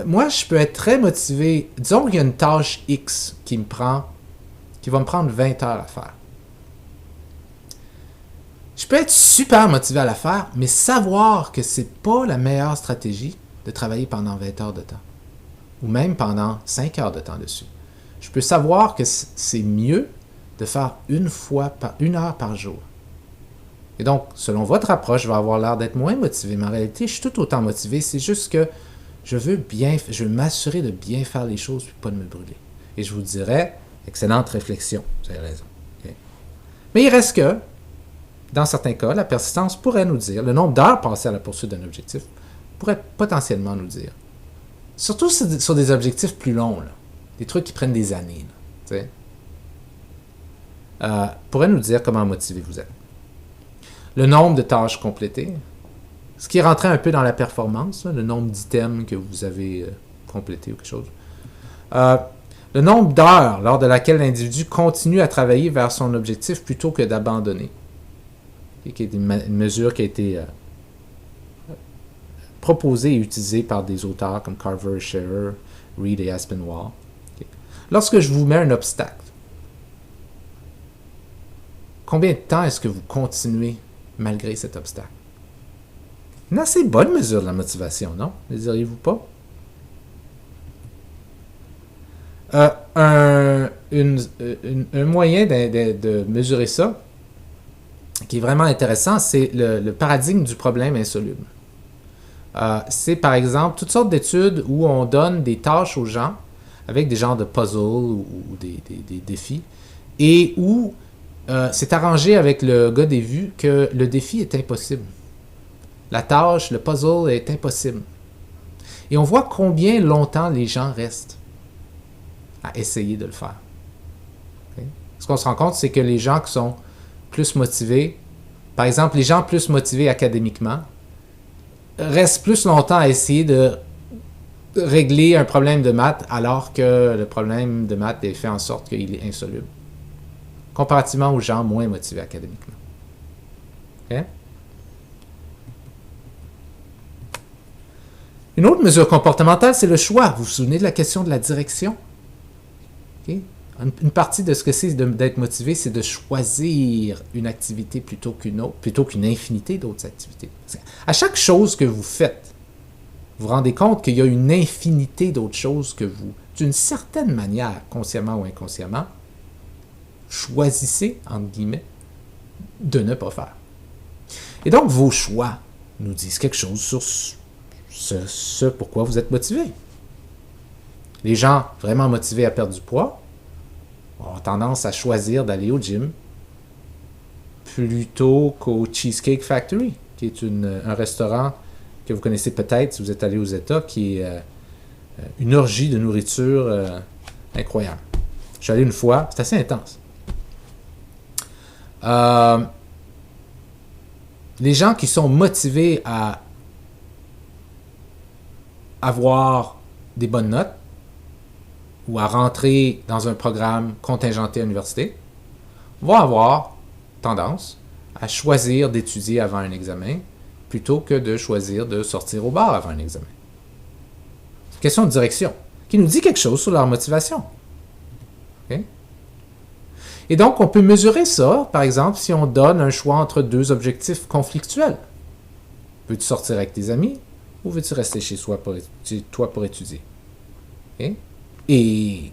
moi, je peux être très motivé. Disons qu'il y a une tâche X qui va me prendre 20 heures à faire. Je peux être super motivé à la faire, mais savoir que c'est pas la meilleure stratégie de travailler pendant 20 heures de temps. Ou même pendant 5 heures de temps dessus. Je peux savoir que c'est mieux de faire une heure par jour. Et donc, selon votre approche, je vais avoir l'air d'être moins motivé. Mais en réalité, je suis tout autant motivé. C'est juste que je veux m'assurer de bien faire les choses et pas de me brûler. Et je vous dirais, excellente réflexion. Vous avez raison. Okay? Mais il reste que, dans certains cas, la persistance pourrait nous dire, le nombre d'heures passées à la poursuite d'un objectif pourrait potentiellement nous dire. Surtout sur des objectifs plus longs, là, des trucs qui prennent des années, pourrait nous dire comment motivé vous êtes. Le nombre de tâches complétées, ce qui est rentré un peu dans la performance, là, le nombre d'items que vous avez complétés ou quelque chose. Le nombre d'heures lors de laquelle l'individu continue à travailler vers son objectif plutôt que d'abandonner. Qui est une mesure qui a été proposée et utilisée par des auteurs comme Carver, Scherer, Reed et Aspinwall. Okay. Lorsque je vous mets un obstacle, combien de temps est-ce que vous continuez malgré cet obstacle? Une assez bonne mesure de la motivation, non? Ne diriez-vous pas? Un moyen de mesurer ça, qui est vraiment intéressant, c'est le paradigme du problème insoluble. C'est par exemple toutes sortes d'études où on donne des tâches aux gens avec des genres de puzzles ou des défis et où c'est arrangé avec le gars des vues que le défi est impossible. La tâche, le puzzle est impossible. Et on voit combien longtemps les gens restent à essayer de le faire. Okay? Ce qu'on se rend compte, c'est que les gens qui sont plus motivés, par exemple, les gens plus motivés académiquement, restent plus longtemps à essayer de régler un problème de maths alors que le problème de maths est fait en sorte qu'il est insoluble. Comparativement aux gens moins motivés académiquement. Okay? Une autre mesure comportementale, c'est le choix. Vous vous souvenez de la question de la direction? Okay? Une partie de ce que c'est d'être motivé, c'est de choisir une activité plutôt qu'une autre, plutôt qu'une infinité d'autres activités. À chaque chose que vous faites, vous vous rendez compte qu'il y a une infinité d'autres choses que vous, d'une certaine manière, consciemment ou inconsciemment, choisissez, entre guillemets, de ne pas faire. Et donc, vos choix nous disent quelque chose sur ce pourquoi vous êtes motivé. Les gens vraiment motivés à perdre du poids ont tendance à choisir d'aller au gym plutôt qu'au Cheesecake Factory, qui est un restaurant que vous connaissez peut-être si vous êtes allé aux États, qui est une orgie de nourriture incroyable. Je suis allé une fois, c'est assez intense. Les gens qui sont motivés à avoir des bonnes notes ou à rentrer dans un programme contingenté à l'université vont avoir tendance à choisir d'étudier avant un examen plutôt que de choisir de sortir au bar avant un examen. C'est une question de direction qui nous dit quelque chose sur leur motivation. Okay? Et donc, on peut mesurer ça, par exemple, si on donne un choix entre deux objectifs conflictuels. Veux-tu sortir avec tes amis ou veux-tu rester chez toi pour étudier? Okay? Et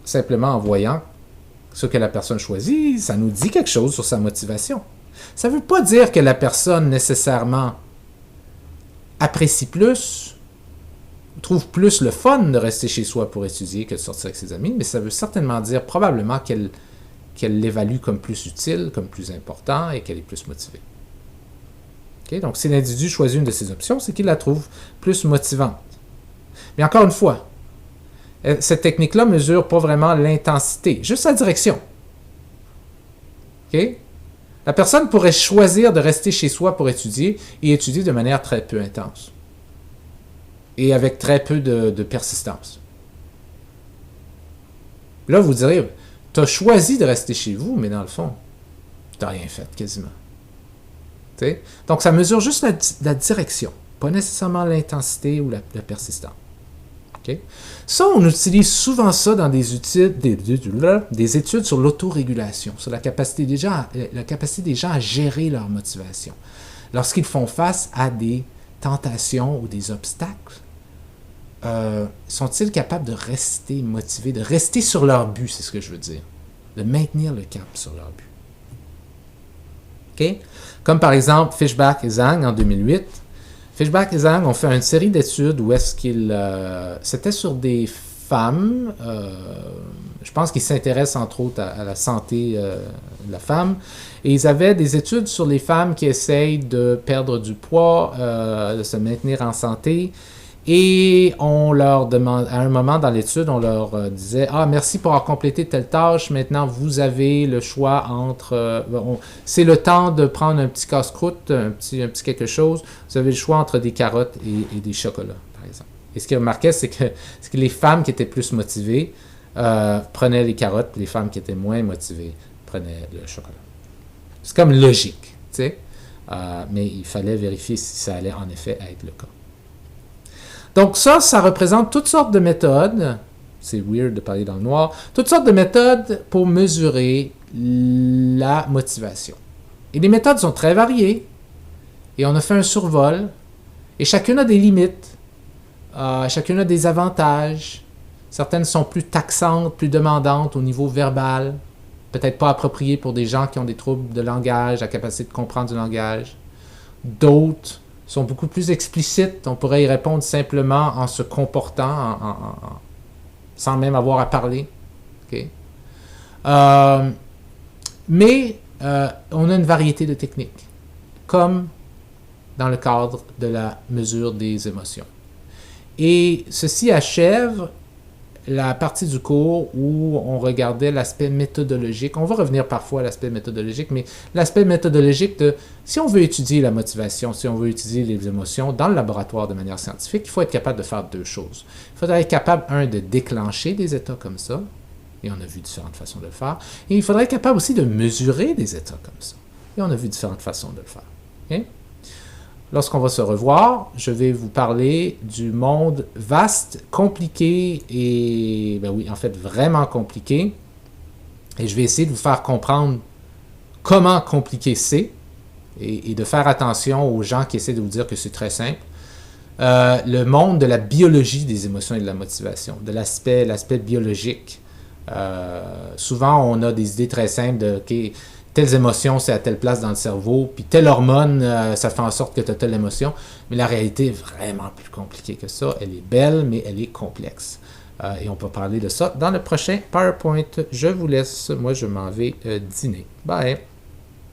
simplement en voyant ce que la personne choisit, ça nous dit quelque chose sur sa motivation. Ça ne veut pas dire que la personne nécessairement apprécie plus, trouve plus le fun de rester chez soi pour étudier que de sortir avec ses amis, mais ça veut certainement dire probablement qu'elle l'évalue comme plus utile, comme plus important et qu'elle est plus motivée. Okay? Donc, si l'individu choisit une de ces options, c'est qu'il la trouve plus motivante. Mais encore une fois, cette technique-là ne mesure pas vraiment l'intensité, juste sa direction. Okay? La personne pourrait choisir de rester chez soi pour étudier et étudier de manière très peu intense et avec très peu de persistance. Là, vous direz, tu as choisi de rester chez vous, mais dans le fond, tu n'as rien fait quasiment. T'sais? Donc, ça mesure juste la direction, pas nécessairement l'intensité ou la persistance. Okay? Ça, on utilise souvent ça dans des études sur l'autorégulation, sur la capacité des gens à gérer leur motivation. Lorsqu'ils font face à des tentations ou des obstacles, sont-ils capables de rester motivés, de rester sur leur but, c'est ce que je veux dire, de maintenir le cap sur leur but. Okay? Comme par exemple Fishback et Zhang en 2008. Fishback et Zhang ont fait une série d'études où est-ce qu'ils... c'était sur des femmes, je pense qu'ils s'intéressent entre autres à la santé de la femme, et ils avaient des études sur les femmes qui essayent de perdre du poids, de se maintenir en santé, et on leur demande, à un moment dans l'étude, on leur disait « Ah, merci pour avoir complété telle tâche, maintenant vous avez le choix entre... c'est le temps de prendre un petit casse-croûte, un petit quelque chose, vous avez le choix entre des carottes et des chocolats, par exemple. » Et ce qu'ils remarquaient, c'est que les femmes qui étaient plus motivées prenaient les carottes, les femmes qui étaient moins motivées prenaient le chocolat. C'est comme logique, tu sais, mais il fallait vérifier si ça allait en effet être le cas. Donc ça représente toutes sortes de méthodes, c'est weird de parler dans le noir, toutes sortes de méthodes pour mesurer la motivation. Et les méthodes sont très variées, et on a fait un survol, et chacune a des limites, chacune a des avantages, certaines sont plus taxantes, plus demandantes au niveau verbal, peut-être pas appropriées pour des gens qui ont des troubles de langage, la capacité de comprendre du langage. D'autres sont beaucoup plus explicites. On pourrait y répondre simplement en se comportant, sans même avoir à parler. Okay? Mais on a une variété de techniques, comme dans le cadre de la mesure des émotions. Et ceci achève la partie du cours où on regardait l'aspect méthodologique. On va revenir parfois à l'aspect méthodologique, mais l'aspect méthodologique de si on veut étudier la motivation, si on veut étudier les émotions dans le laboratoire de manière scientifique, il faut être capable de faire deux choses. Il faudrait être capable, de déclencher des états comme ça, et on a vu différentes façons de le faire, et il faudrait être capable aussi de mesurer des états comme ça, et on a vu différentes façons de le faire. Okay? Lorsqu'on va se revoir, je vais vous parler du monde vaste, compliqué et, en fait, vraiment compliqué. Et je vais essayer de vous faire comprendre comment compliqué c'est et de faire attention aux gens qui essaient de vous dire que c'est très simple. Le monde de la biologie des émotions et de la motivation, de l'aspect biologique. Souvent, on a des idées très simples de okay, telles émotions, c'est à telle place dans le cerveau, puis telle hormone, ça fait en sorte que tu as telle émotion. Mais la réalité est vraiment plus compliquée que ça. Elle est belle, mais elle est complexe. Et on peut parler de ça dans le prochain PowerPoint. Je vous laisse. Moi, je m'en vais dîner. Bye!